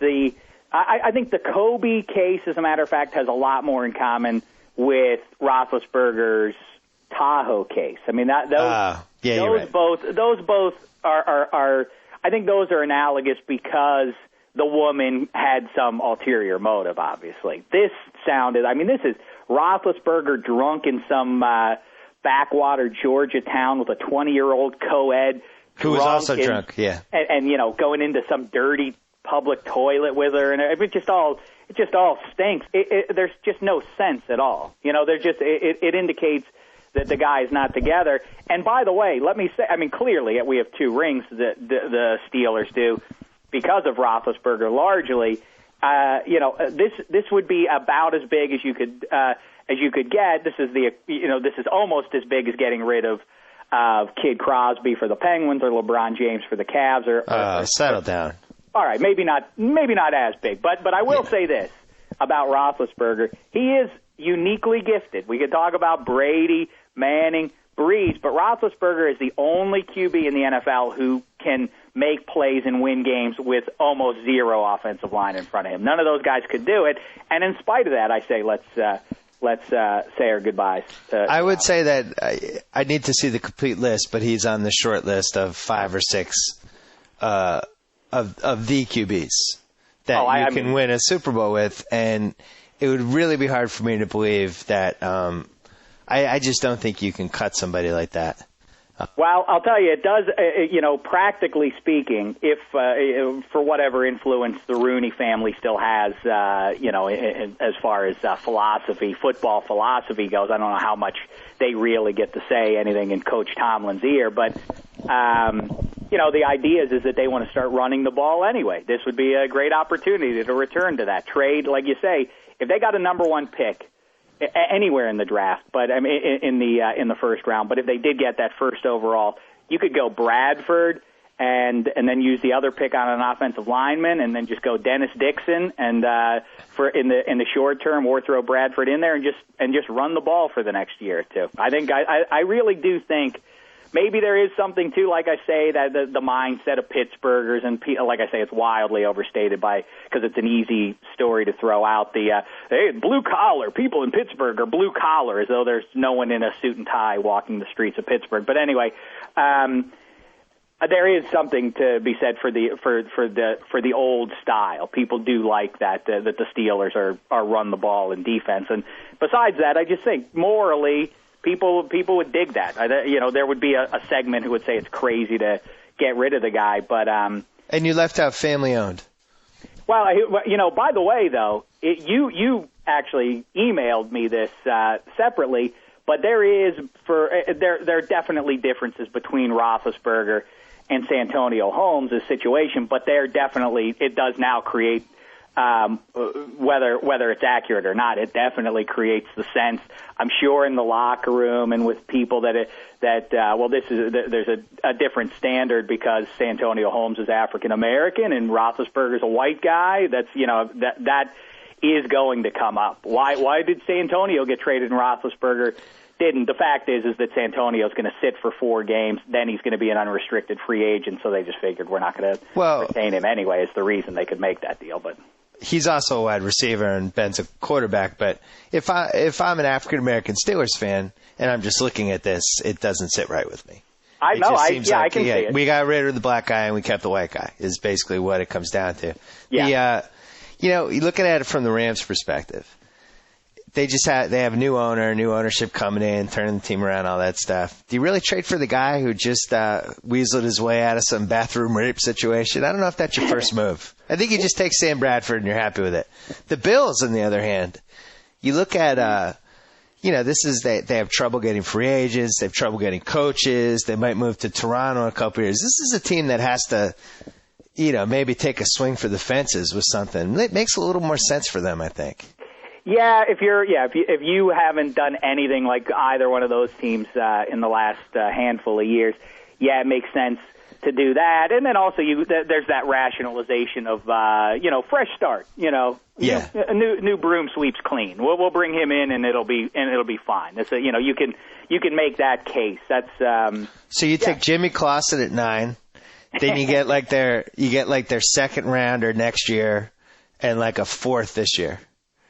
I think the Kobe case, as a matter of fact, has a lot more in common with Roethlisberger's Tahoe case. I mean, those both are I think those are analogous because the woman had some ulterior motive, obviously. This is Roethlisberger drunk in some backwater Georgia town with a 20-year-old co-ed who was also drunk, yeah. And going into some dirty public toilet with her, and it just all stinks. There's just no sense at all. It indicates that the guy is not together. And by the way, let me say, clearly we have 2 rings that the Steelers do because of Roethlisberger largely. This would be about as big as you could get. This is almost as big as getting rid of Kid Crosby for the Penguins or LeBron James for the Cavs. Settle down. All right, maybe not as big, but I will say this about Roethlisberger: he is uniquely gifted. We could talk about Brady, Manning, Breeze, but Roethlisberger is the only QB in the NFL who can make plays and win games with almost zero offensive line in front of him. None of those guys could do it, and in spite of that, I say let's say our goodbyes. I would say that I need to see the complete list, but he's on the short list of 5 or 6. Of the QBs that you can win a Super Bowl with, and it would really be hard for me to believe that. I just don't think you can cut somebody like that. Well, I'll tell you, it does. Practically speaking, if for whatever influence the Rooney family still has, as far as football philosophy goes, I don't know how much they really get to say anything in Coach Tomlin's ear, but. The idea is that they want to start running the ball anyway. This would be a great opportunity to return to that trade. Like you say, if they got a number 1 pick anywhere in the draft, but in the first round, but if they did get that first overall, you could go Bradford and then use the other pick on an offensive lineman, and then just go Dennis Dixon and for in the short term, or throw Bradford in there and just run the ball for the next year or two. I think I really do think. Maybe there is something, too, like I say, that the mindset of Pittsburghers, and like I say, it's wildly overstated because it's an easy story to throw out. Hey, blue-collar, people in Pittsburgh are blue-collar, as though there's no one in a suit and tie walking the streets of Pittsburgh. But anyway, there is something to be said for the old style. People do like that the Steelers are run the ball in defense. And besides that, I just think morally, People would dig that. There would be a segment who would say it's crazy to get rid of the guy, but and you left out family owned. Well, by the way, though, you actually emailed me this separately, but there are definitely differences between Roethlisberger and Santonio Holmes' situation, but it does now create. Whether it's accurate or not, it definitely creates the sense. I'm sure in the locker room and with people there's a different standard because Santonio Holmes is African American and Roethlisberger's a white guy. That's that is going to come up. Why did Santonio get traded and Roethlisberger didn't? The fact is that Santonio's going to sit for 4 games, then he's going to be an unrestricted free agent. So they just figured we're not going to retain him anyway. It's the reason they could make that deal, but. He's also a wide receiver and Ben's a quarterback, but if I'm an African American Steelers fan and I'm just looking at this, it doesn't sit right with me. I know. I can see it. We got rid of the black guy and we kept the white guy is basically what it comes down to. Yeah. You're looking at it from the Rams' perspective. they have a new owner, new ownership coming in, turning the team around, all that stuff. Do you really trade for the guy who just weaseled his way out of some bathroom rape situation? I don't know if that's your first move. I think you just take Sam Bradford and you're happy with it. The Bills, on the other hand, you look at they have trouble getting free agents, they have trouble getting coaches, they might move to Toronto in a couple years. This is a team that has to maybe take a swing for the fences with something. It makes a little more sense for them, I think. Yeah, if you haven't done anything like either one of those teams in the last handful of years, yeah, it makes sense to do that. And then also there's that rationalization of fresh start. Yeah. A new broom sweeps clean. We'll bring him in and it'll be fine. That's you can make that case. That's so you take Jimmy Clausen at 9, then you get like their second rounder next year and like a fourth this year.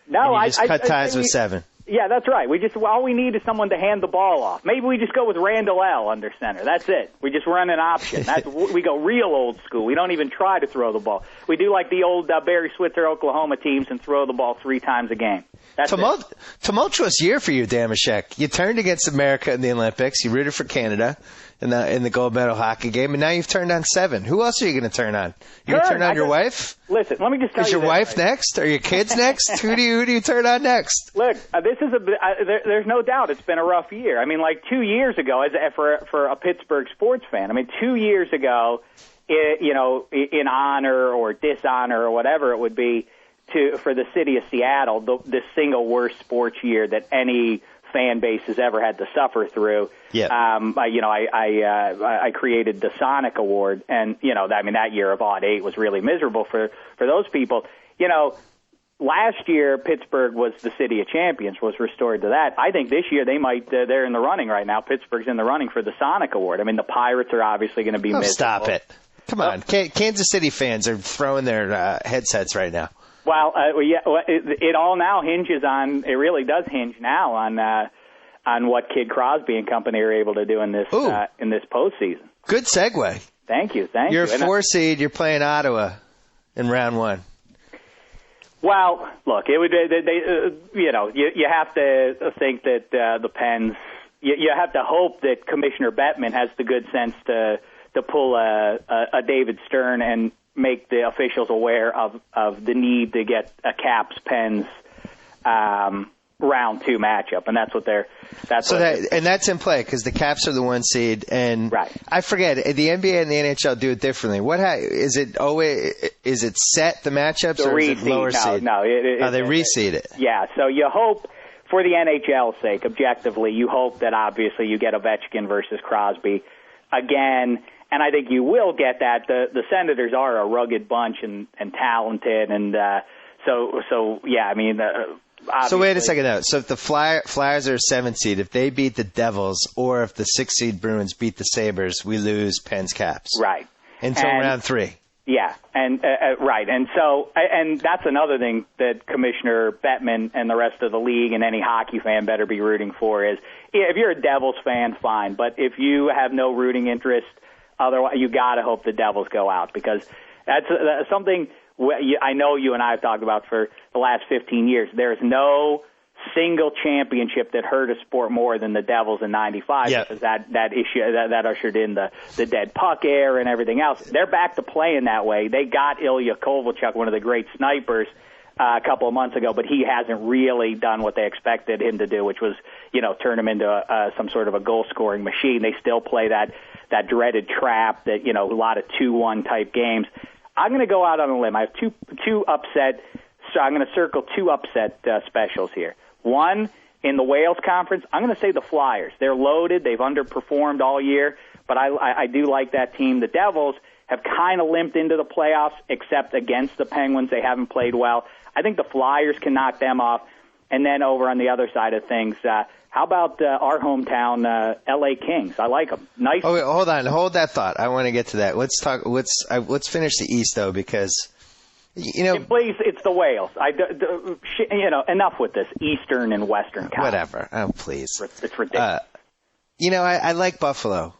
No, and you just cut ties with 7. Yeah, that's right. All we need is someone to hand the ball off. Maybe we just go with Randall L. under center. That's it. We just run an option. We go real old school. We don't even try to throw the ball. We do like the old Barry Switzer Oklahoma teams and throw the ball 3 times a game. That's tumultuous year for you, Dameshek. You turned against America in the Olympics. You rooted for Canada in the gold medal hockey game, and now you've turned on 7. Who else are you going to turn on? You going to turn on your wife? Listen, let me just tell you. Is your wife next? Are your kids next? Who do you turn on next? Look, this is there's no doubt it's been a rough year. I mean, like 2 years ago, for a Pittsburgh sports fan, 2 years ago, in honor or dishonor or whatever it would be for the city of Seattle, the single worst sports year that any fan base has ever had to suffer through. Yeah. I created the Sonic Award, and that year of odd 8 was really miserable for those people. Last year Pittsburgh was the city of champions, was restored to that. I think this year they might. They're in the running right now. Pittsburgh's in the running for the Sonic Award. The Pirates are obviously going to be miserable. Stop it! Come on, Kansas City fans are throwing their headsets right now. Well, it all now hinges on. It really does hinge now on what Kid Crosby and company are able to do in this postseason. Good segue. Thank you. You're a 4 seed. You're playing Ottawa in round 1. Well, look, it would. You have to think that the Pens. You have to hope that Commissioner Bettman has the good sense to pull a David Stern and make the officials aware of the need to get a Caps-Pens round 2 matchup, and that's what they're. And that's in play because the Caps are the 1 seed, and right. I forget the NBA and the NHL do it differently. Is it set the matchups or is it lower seed? No, they reseed it. Yeah, so you hope for the NHL's sake, objectively, you hope that obviously you get Ovechkin versus Crosby again. And I think you will get that. The Senators are a rugged bunch and talented, and so yeah. So wait a second though. So if the Flyers are a 7 seed, if they beat the Devils, or if the 6 seed Bruins beat the Sabres, we lose Pens Caps. Right. Until round 3. Yeah, and right, and so that's another thing that Commissioner Bettman and the rest of the league and any hockey fan better be rooting for is if you're a Devils fan, fine, but if you have no rooting interest. Otherwise, you got to hope the Devils go out because that's something I know you and I have talked about for the last 15 years. There's no single championship that hurt a sport more than the Devils in '95 because that issue that ushered in the dead puck era and everything else. They're back to playing that way. They got Ilya Kovalchuk, one of the great snipers, a couple of months ago, but he hasn't really done what they expected him to do, which was turn him into some sort of a goal-scoring machine. They still play that dreaded trap that, a lot of 2-1 type games. I'm going to go out on a limb. I have two upset, so I'm going to circle 2 upset specials here. One, in the Wales Conference, I'm going to say the Flyers. They're loaded. They've underperformed all year, but I do like that team. The Devils have kind of limped into the playoffs, except against the Penguins. They haven't played well. I think the Flyers can knock them off. And then over on the other side of things, how about our hometown L.A. Kings? I like them. Nice. Oh, wait, hold on. Hold that thought. I want to get to that. Let's talk. Let's finish the East, though, because, please, it's the Wales. Enough with this Eastern and Western Conference. Whatever. Oh, please. It's ridiculous. I like Buffalo.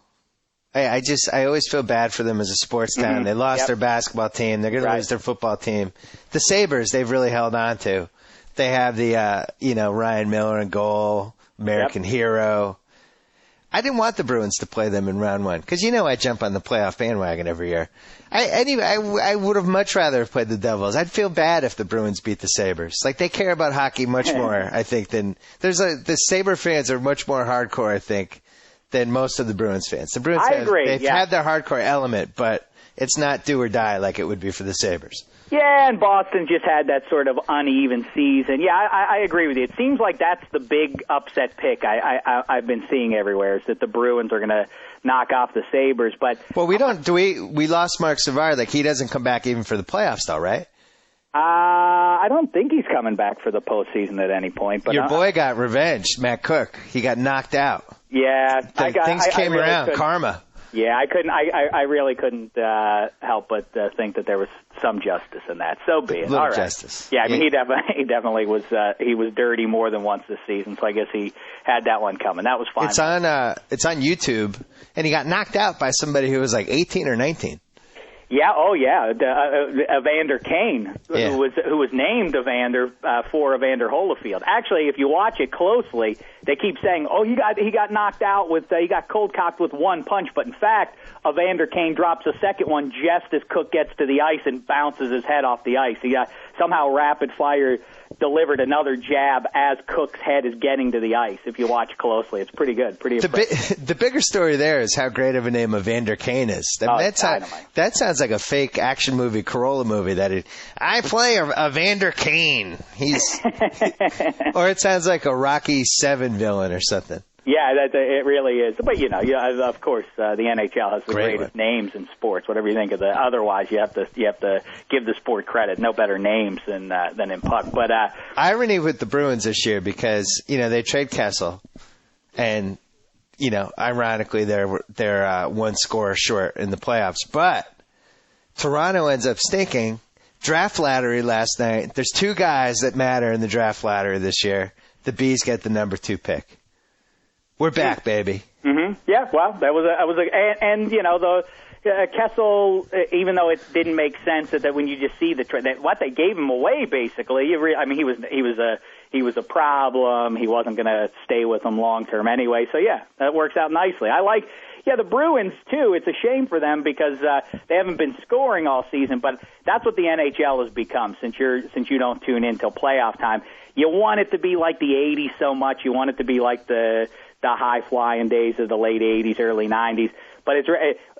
I always feel bad for them as a sports town. Mm-hmm. They lost their basketball team. They're going to lose their football team. The Sabres, they've really held on to. They have the, Ryan Miller in goal, American hero. I didn't want the Bruins to play them in round one because I jump on the playoff bandwagon every year. I would have much rather have played the Devils. I'd feel bad if the Bruins beat the Sabres. Like, they care about hockey much more, I think, than the Sabre fans are much more hardcore, I think, than most of the Bruins fans. The Bruins they've had their hardcore element, but it's not do or die like it would be for the Sabres. Yeah, and Boston just had that sort of uneven season. Yeah, I agree with you. It seems like that's the big upset pick I've been seeing everywhere, is that the Bruins are going to knock off the Sabres. But we lost Mark Savard. Like, he doesn't come back even for the playoffs, though, right? I don't think he's coming back for the postseason at any point. But your boy got revenge, Matt Cook. He got knocked out. Yeah, things came around. Karma. Yeah, I really couldn't help but think that there was some justice in that. So be it. Little All right. justice. Yeah, I mean, he definitely was. He was dirty more than once this season, so I guess he had that one coming. That was fine. It's on YouTube, and he got knocked out by somebody who was like 18 or 19. Yeah, Evander Kane, who was named Evander for Evander Holyfield. Actually, if you watch it closely, they keep saying, "Oh, he got knocked out with he got cold cocked with one punch," but in fact, Evander Kane drops a second one just as Cook gets to the ice and bounces his head off the ice. He got somehow rapid fire delivered another jab as Cook's head is getting to the ice. If you watch closely, it's pretty good, pretty impressive. The bigger story there is how great of a name Evander Kane is. That sounds like a fake action movie, Corolla movie. I play Evander Kane. Or it sounds like a Rocky VII villain or something. Yeah, it really is. But of course, the NHL has the greatest names in sports. Whatever you think of otherwise, you have to give the sport credit. No better names than in puck. But irony with the Bruins this year, because they trade Kessel, and ironically they're one score short in the playoffs. But Toronto ends up stinking. Draft lottery last night. There's two guys that matter in the draft lottery this year. The Bees get the number 2 pick. We're back, baby. Mm-hmm. Yeah, well, the Kessel, even though it didn't make sense that when you just see the trade, what they gave him away basically. He was a problem. He wasn't going to stay with them long term anyway. So yeah, that works out nicely. I like. Yeah, the Bruins, too. It's a shame for them because they haven't been scoring all season, but that's what the NHL has become since you don't tune in till playoff time. You want it to be like the 80s so much. You want it to be like the high-flying days of the late 80s, early 90s. But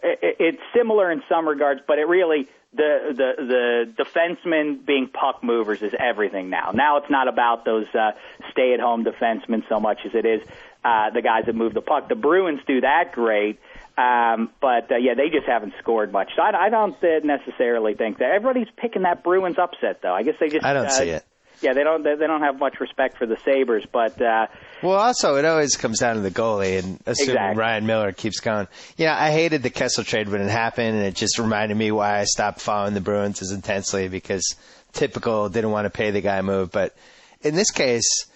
it's similar in some regards, but it really the defensemen being puck movers is everything now. Now it's not about those stay-at-home defensemen so much as it is the guys that move the puck. The Bruins do that great, but they just haven't scored much. So I don't necessarily think that everybody's picking that Bruins upset, though. I guess they just I don't see it. Yeah, they don't have much respect for the Sabres, but well, also it always comes down to the goalie, and assuming Ryan Miller keeps going. I hated the Kessel trade when it happened, and it just reminded me why I stopped following the Bruins as intensely, because typical didn't want to pay the guy move. But in this case,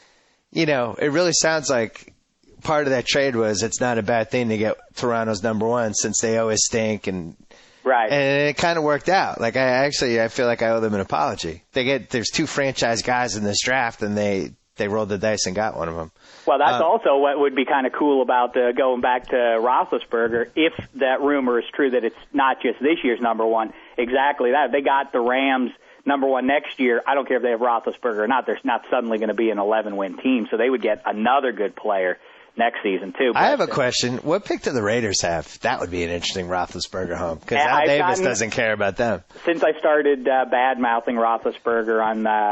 it really sounds like part of that trade was it's not a bad thing to get Toronto's number 1 since they always stink, and right. And it kind of worked out. Like I feel like I owe them an apology. There's 2 franchise guys in this draft, and they rolled the dice and got one of them. Well, that's also what would be kind of cool about going back to Roethlisberger, if that rumor is true that it's not just this year's number 1. Exactly that. If they got the Rams number 1 next year, I don't care if they have Roethlisberger or not. There's not suddenly going to be an 11-win team, so they would get another good player next season, too. I have a question. What pick do the Raiders have? That would be an interesting Roethlisberger home, because Al Davis doesn't care about them. Since I started bad-mouthing Roethlisberger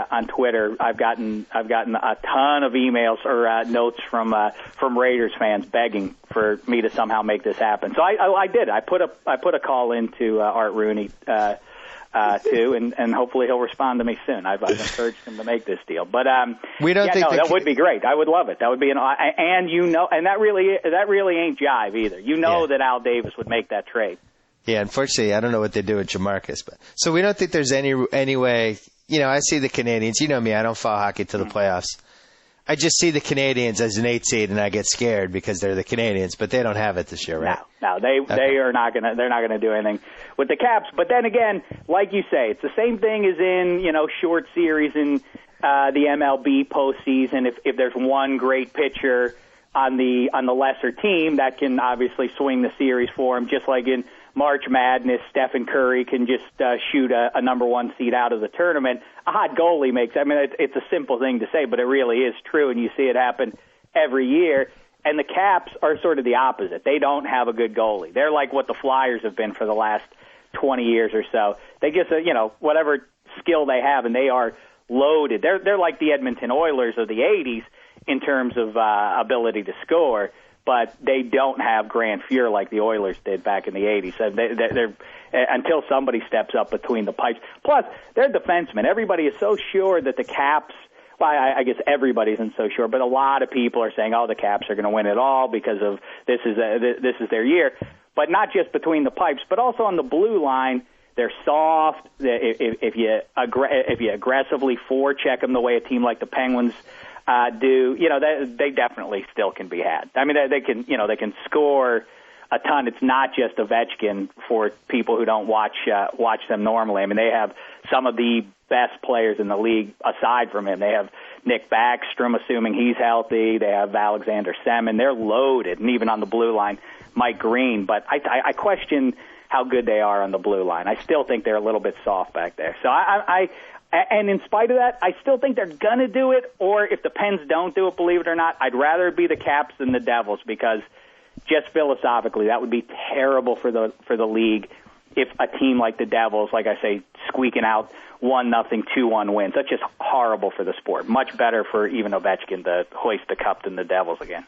on Twitter, I've gotten a ton of emails or notes from Raiders fans begging for me to somehow make this happen. So I did. I put a call into Art Rooney too, and hopefully he'll respond to me soon. I've encouraged him to make this deal, but we don't think that would be great. I would love it. That would be and that really ain't jive either. That Al Davis would make that trade. Yeah, unfortunately, I don't know what they do with Jamarcus, but so we don't think there's any way. I see the Canadians. You know me, I don't follow hockey to the playoffs. I just see the Canadians as an 8 seed, and I get scared because they're the Canadians, but they don't have it this year, right? No, they are not gonna. They're not gonna do anything with the Caps. But then again, like you say, it's the same thing as in short series in the MLB postseason. If there's one great pitcher on the lesser team, that can obviously swing the series for him. Just like in March Madness, Stephen Curry can just shoot a number one seed out of the tournament. A hot goalie makes. I mean, it's a simple thing to say, but it really is true, and you see it happen every year. And the Caps are sort of the opposite. They don't have a good goalie. They're like what the Flyers have been for the last 20 years or so. They just, whatever skill they have, and they are loaded. They're like the Edmonton Oilers of the 80s in terms of ability to score, but they don't have grand fury like the Oilers did back in the 80s. So they're until somebody steps up between the pipes. Plus, they're defensemen. Everybody is so sure that the Caps, well, I guess everybody isn't so sure, but a lot of people are saying, the Caps are going to win it all because of this is their year. But not just between the pipes, but also on the blue line. They're soft. If you aggressively forecheck them the way a team like the Penguins do, they definitely still can be had. I mean, they can score a ton. It's not just Ovechkin for people who don't watch them normally. I mean, they have some of the best players in the league aside from him. They have Nick Backstrom, assuming he's healthy. They have Alexander Semin. They're loaded, and even on the blue line, Mike Green. But I question how good they are on the blue line. I still think they're a little bit soft back there. So and in spite of that, I still think they're going to do it, or if the Pens don't do it, believe it or not, I'd rather it be the Caps than the Devils, because just philosophically, that would be terrible for the league if a team like the Devils, like I say, squeaking out 1-0, 2-1 wins. That's just horrible for the sport. Much better for even Ovechkin to hoist the cup than the Devils again.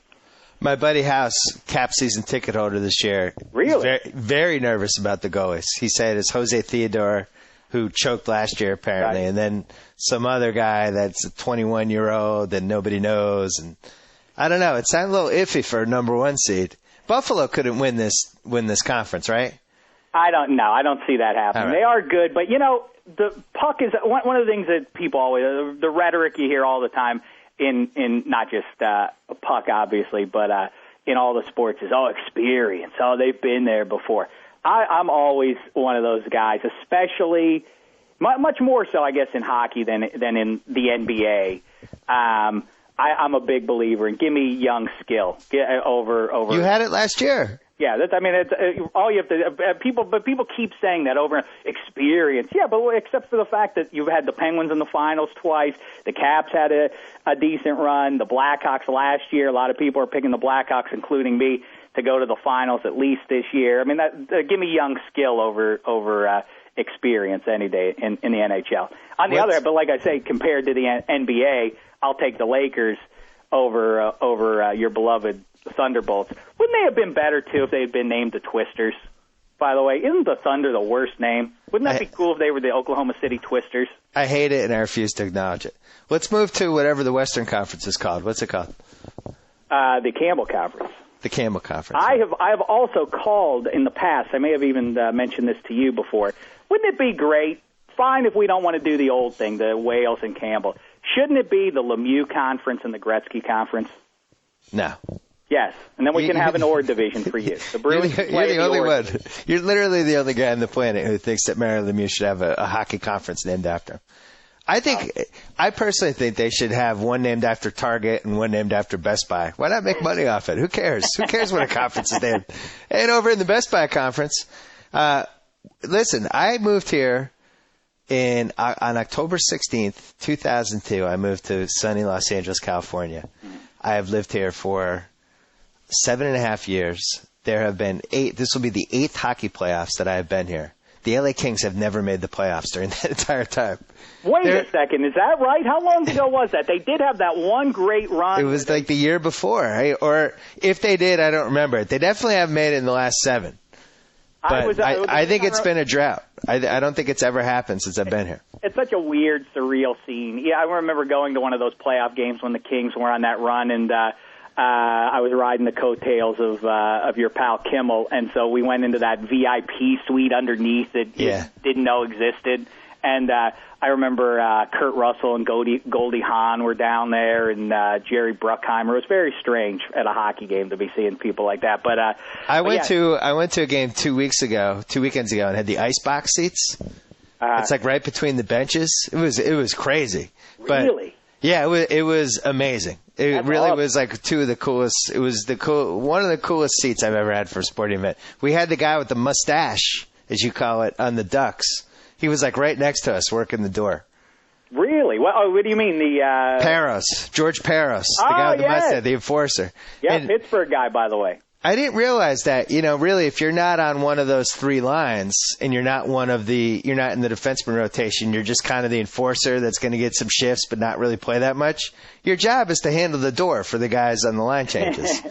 My buddy House, Cap season ticket holder this year. Really? Very, very nervous about the goalies. He said it's Jose Theodore, who choked last year apparently, right, and then some other guy that's a 21-year-old that nobody knows. And I don't know. It sounded a little iffy for a number one seed. Buffalo couldn't win this conference, right? I don't know. I don't see that happening. Right. They are good, but the puck is one of the things that people always, the rhetoric you hear all the time in not just puck, obviously, but in all the sports is, experience. They've been there before. I'm always one of those guys, especially much more so, I guess, in hockey than in the NBA. I'm a big believer in give me young skill over. You had it last year. Yeah, it's all you have to. People keep saying that over experience. Yeah, but except for the fact that you've had the Penguins in the finals twice, the Caps had a decent run, the Blackhawks last year. A lot of people are picking the Blackhawks, including me, to go to the finals at least this year. I mean, give me young skill over experience any day in the NHL. On the other hand, but like I say, compared to the NBA, I'll take the Lakers over your beloved Thunderbolts. Wouldn't they have been better, too, if they had been named the Twisters? By the way, isn't the Thunder the worst name? Wouldn't that be cool if they were the Oklahoma City Twisters? I hate it, and I refuse to acknowledge it. Let's move to whatever the Western Conference is called. What's it called? The Campbell Conference. The Campbell Conference. I have also called in the past, I may have even mentioned this to you before, wouldn't it be great, fine if we don't want to do the old thing, the Wales and Campbell, shouldn't it be the Lemieux Conference and the Gretzky Conference? No. Yes, and then we can have an Ord division for you. The Bruins you're the only one. You're literally the only guy on the planet who thinks that Mario Lemieux should have a hockey conference named after him. I personally think they should have one named after Target and one named after Best Buy. Why not make money off it? Who cares? Who cares what a conference is named? And over in the Best Buy conference, listen, I moved here on October 16th, 2002. I moved to sunny Los Angeles, California. I have lived here for 7.5 years. There have been 8. This will be the 8th hockey playoffs that I have been here. The LA Kings have never made the playoffs during that entire time. Wait a second. Is that right? How long ago was that? They did have that one great run. It was like the year before. Or if they did, I don't remember it. They definitely haven't made it in the last 7. But I think it's been a drought. I don't think it's ever happened since I've been here. It's such a weird, surreal scene. Yeah, I remember going to one of those playoff games when the Kings were on that run, and I was riding the coattails of your pal Kimmel, and so we went into that VIP suite underneath that didn't know existed. And I remember Kurt Russell and Goldie Hawn were down there, and Jerry Bruckheimer. It was very strange at a hockey game to be seeing people like that. But I went to a game 2 weekends ago, and had the icebox seats. It's like right between the benches. It was crazy. But, really? Yeah, it was amazing. It really awesome. was like two of the coolest. It was one of the coolest seats I've ever had for a sporting event. We had the guy with the mustache, as you call it, on the Ducks. He was like right next to us, working the door. Really? What do you mean? George Peros, the guy with the mustache, the enforcer. Yeah, And Pittsburgh guy, by the way. I didn't realize that, really, if you're not on one of those three lines and you're not in the defenseman rotation, you're just kind of the enforcer that's going to get some shifts but not really play that much. Your job is to handle the door for the guys on the line changes.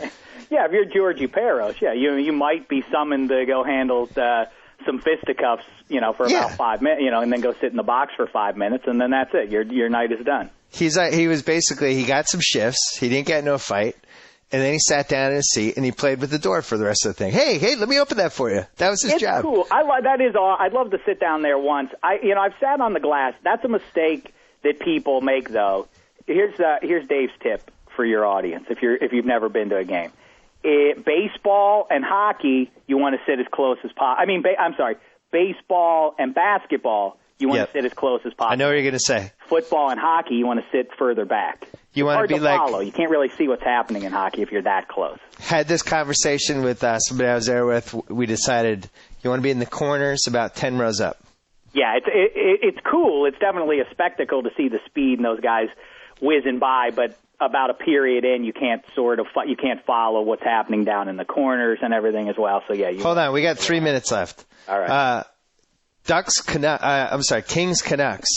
Yeah, if you're Georgie Peros, you might be summoned to go handle some fisticuffs, for about 5 minutes, and then go sit in the box for 5 minutes, and then that's it. Your night is done. He got some shifts. He didn't get into a fight. And then he sat down in his seat and he played with the door for the rest of the thing. Hey, let me open that for you. That was his job. It's cool. That is all. I'd love to sit down there once. I've sat on the glass. That's a mistake that people make, though. Here's Dave's tip for your audience if you've never been to a game. Baseball and hockey, you want to sit as close as possible. Baseball and basketball, you want to sit as close as possible. I know what you're going to say. Football and hockey, you want to sit further back. You want to be like follow. You can't really see what's happening in hockey if you're that close. Had this conversation with somebody I was there with. We decided you want to be in the corners about 10 rows up. Yeah, it's cool. It's definitely a spectacle to see the speed and those guys whizzing by, but about a period in, you can't follow what's happening down in the corners and everything as well. So yeah, hold on. We got 3 minutes left. All right. Kings Canucks.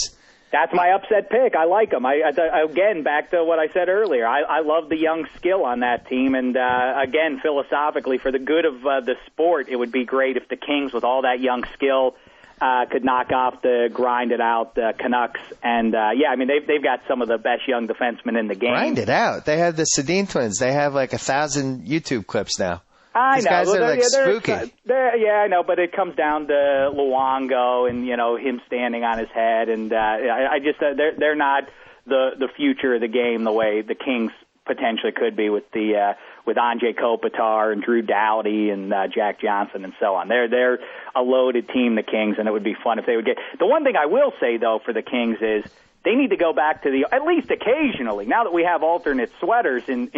That's my upset pick. I like them. Again, back to what I said earlier. I love the young skill on that team. And, again, philosophically, for the good of the sport, it would be great if the Kings, with all that young skill, could knock off the grind-it-out Canucks. And, they've got some of the best young defensemen in the game. Grind it out. They have the Sedin twins. They have like 1,000 YouTube clips now. These guys are spooky. I know, but it comes down to Luongo and him standing on his head, and they're not the future of the game the way the Kings potentially could be with Anze Kopitar and Drew Doughty and Jack Johnson and so on. They're a loaded team, the Kings, and it would be fun if they would get. The one thing I will say though for the Kings is they need to go back to at least occasionally, now that we have alternate sweaters and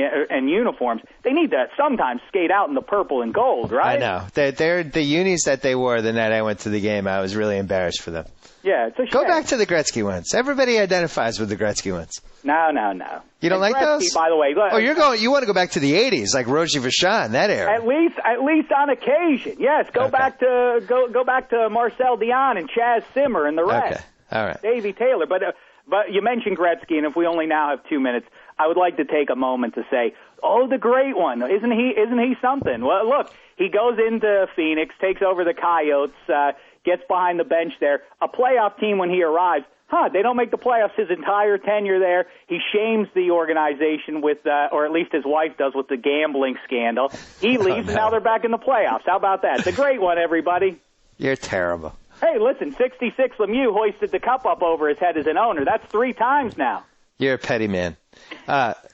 uniforms, they need to sometimes skate out in the purple and gold, right? I know. They're the unis that they wore the night I went to the game. I was really embarrassed for them. Yeah, it's a shame. Go back to the Gretzky ones. Everybody identifies with the Gretzky ones. No. You don't like Gretzky, those? By the way. You want to go back to the 80s, like Roger Vachon, that era. At least on occasion. Yes, go back to Marcel Dion and Chaz Simmer and the rest. Okay. All right. Davey Taylor, But you mentioned Gretzky, and if we only now have 2 minutes, I would like to take a moment to say, the great one. Isn't he something? Well, look, he goes into Phoenix, takes over the Coyotes, gets behind the bench there. A playoff team when he arrives, they don't make the playoffs his entire tenure there. He shames the organization with, or at least his wife does, with the gambling scandal. He leaves, and now they're back in the playoffs. How about that? It's a great one, everybody. You're terrible. Hey, listen, 66 Lemieux hoisted the cup up over his head as an owner. That's 3 times now. You're a petty man.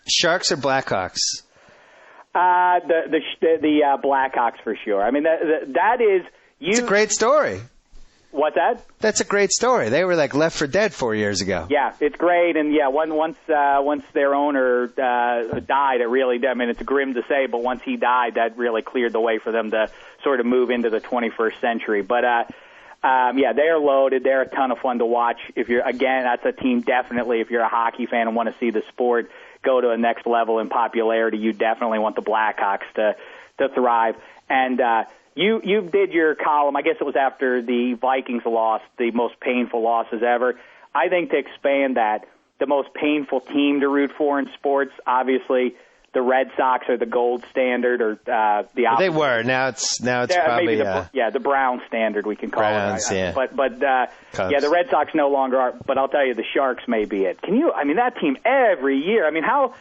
Sharks or Blackhawks? The Blackhawks for sure. I mean, that is... It's a great story. What's that? That's a great story. They were like left for dead 4 years ago. Yeah, it's great. And yeah, once their owner died, it really, I mean, it's grim to say, but once he died, that really cleared the way for them to sort of move into the 21st century. But, they're loaded. They're a ton of fun to watch. That's a team definitely, if you're a hockey fan and want to see the sport go to a next level in popularity, you definitely want the Blackhawks to thrive. And you did your column, I guess it was after the Vikings lost, the most painful losses ever. I think to expand that, the most painful team to root for in sports, obviously, the Red Sox are the gold standard, or the opposite. They were. Now it's probably the Brown standard, we can call Browns, it. Yeah. But the Red Sox no longer are. But I'll tell you, the Sharks may be it. That team every year. I mean, how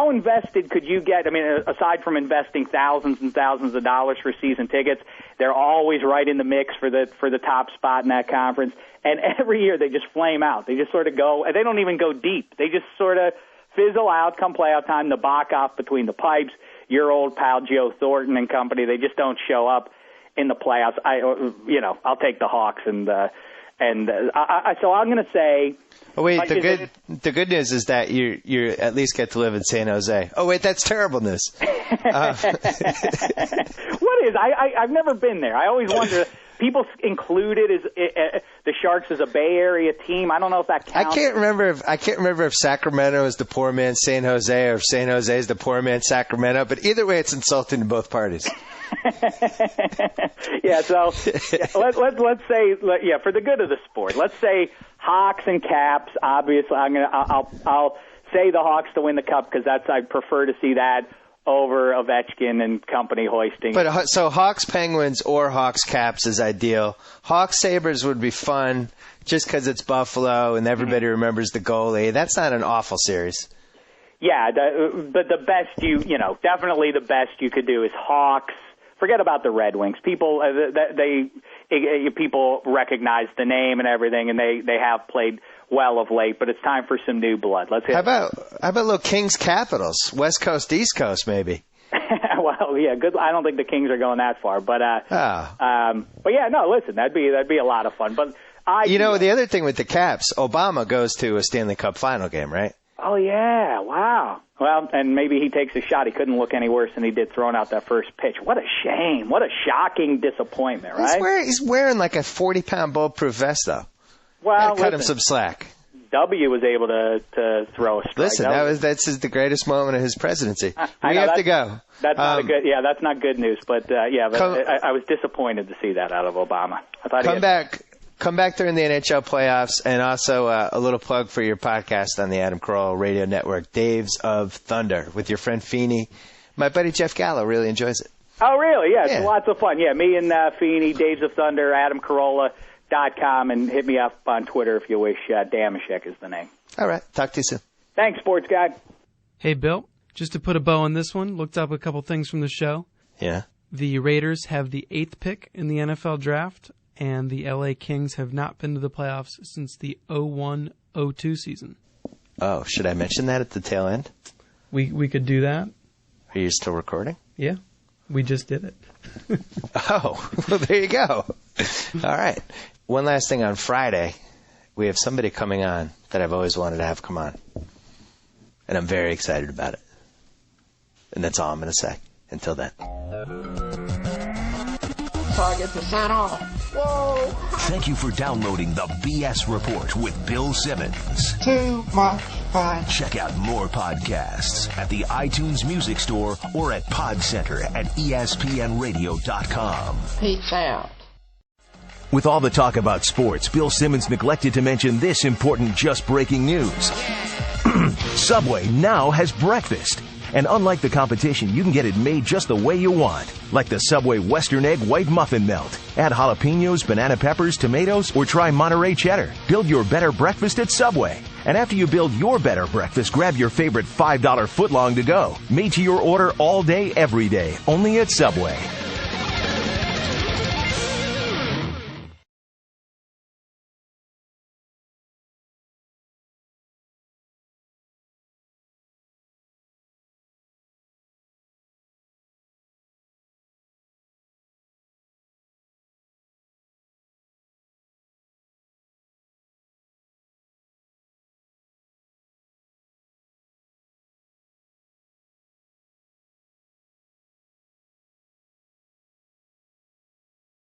invested could you get? I mean, aside from investing thousands and thousands of dollars for season tickets, they're always right in the mix for the top spot in that conference. And every year they just flame out. They just sort of go. They don't even go deep. They just sort of fizzle out come playoff time, the Bach off between the pipes, your old pal Joe Thornton and company, they just don't show up in the playoffs. I'll take the Hawks and And so I'm going to say. Oh wait, the good news is that you at least get to live in San Jose. Oh wait, that's terrible news. What is? I've never been there. I always wonder. People included the Sharks as a Bay Area team. I don't know if that counts. I can't remember if Sacramento is the poor man's San Jose or if San Jose is the poor man's Sacramento. But either way, it's insulting to both parties. Yeah. So let's say for the good of the sport, let's say Hawks and Caps. Obviously, I'll say the Hawks to win the Cup because I'd prefer to see that over Ovechkin and company hoisting. But so Hawks Penguins or Hawks Caps is ideal. Hawks Sabres would be fun just because it's Buffalo and everybody remembers the goalie. That's not an awful series. Yeah, but the best definitely the best you could do is Hawks. Forget about the Red Wings. People people recognize the name and everything, and they have played well of late. But it's time for some new blood. Let's hit. How about a little Kings Capitals, West Coast, East Coast, maybe. Well, yeah, good. I don't think the Kings are going that far, but yeah, no. Listen, that'd be a lot of fun. But the other thing with the Caps, Obama goes to a Stanley Cup final game, right? Oh yeah, wow. Well, and maybe he takes a shot. He couldn't look any worse than he did throwing out that first pitch. What a shame. What a shocking disappointment, right? He's wearing like a 40-pound bulletproof vest, though. Well, cut him some slack. W was able to throw a strike. Listen, that's the greatest moment of his presidency. We have to go. That's not that's not good news. But I was disappointed to see that out of Obama. I thought Come back during the NHL playoffs, and also a little plug for your podcast on the Adam Carolla Radio Network, Daves of Thunder, with your friend Feeney. My buddy Jeff Gallo really enjoys it. Oh, really? Yeah, it's lots of fun. Yeah, me and Feeney, Daves of Thunder, AdamCarolla.com, and hit me up on Twitter if you wish. Dameshek is the name. All right. Talk to you soon. Thanks, sports guy. Hey, Bill, just to put a bow on this one, looked up a couple things from the show. Yeah. The Raiders have the 8th pick in the NFL draft, and the LA Kings have not been to the playoffs since the 01-02 season. Oh, should I mention that at the tail end? We could do that. Are you still recording? Yeah, we just did it. Oh, well, there you go. All right. One last thing on Friday, we have somebody coming on that I've always wanted to have come on. And I'm very excited about it. And that's all I'm going to say. Until then. So I get to sign off. Whoa! Thank you for downloading the BS Report with Bill Simmons. Too much fun. Check out more podcasts at the iTunes Music Store or at Podcenter at ESPNRadio.com. Peace out. With all the talk about sports, Bill Simmons neglected to mention this important just breaking news. Subway now has breakfast. And unlike the competition, you can get it made just the way you want. Like the Subway Western Egg White Muffin Melt. Add jalapenos, banana peppers, tomatoes, or try Monterey Cheddar. Build your better breakfast at Subway. And after you build your better breakfast, grab your favorite $5 footlong to go. Made to your order all day, every day. Only at Subway.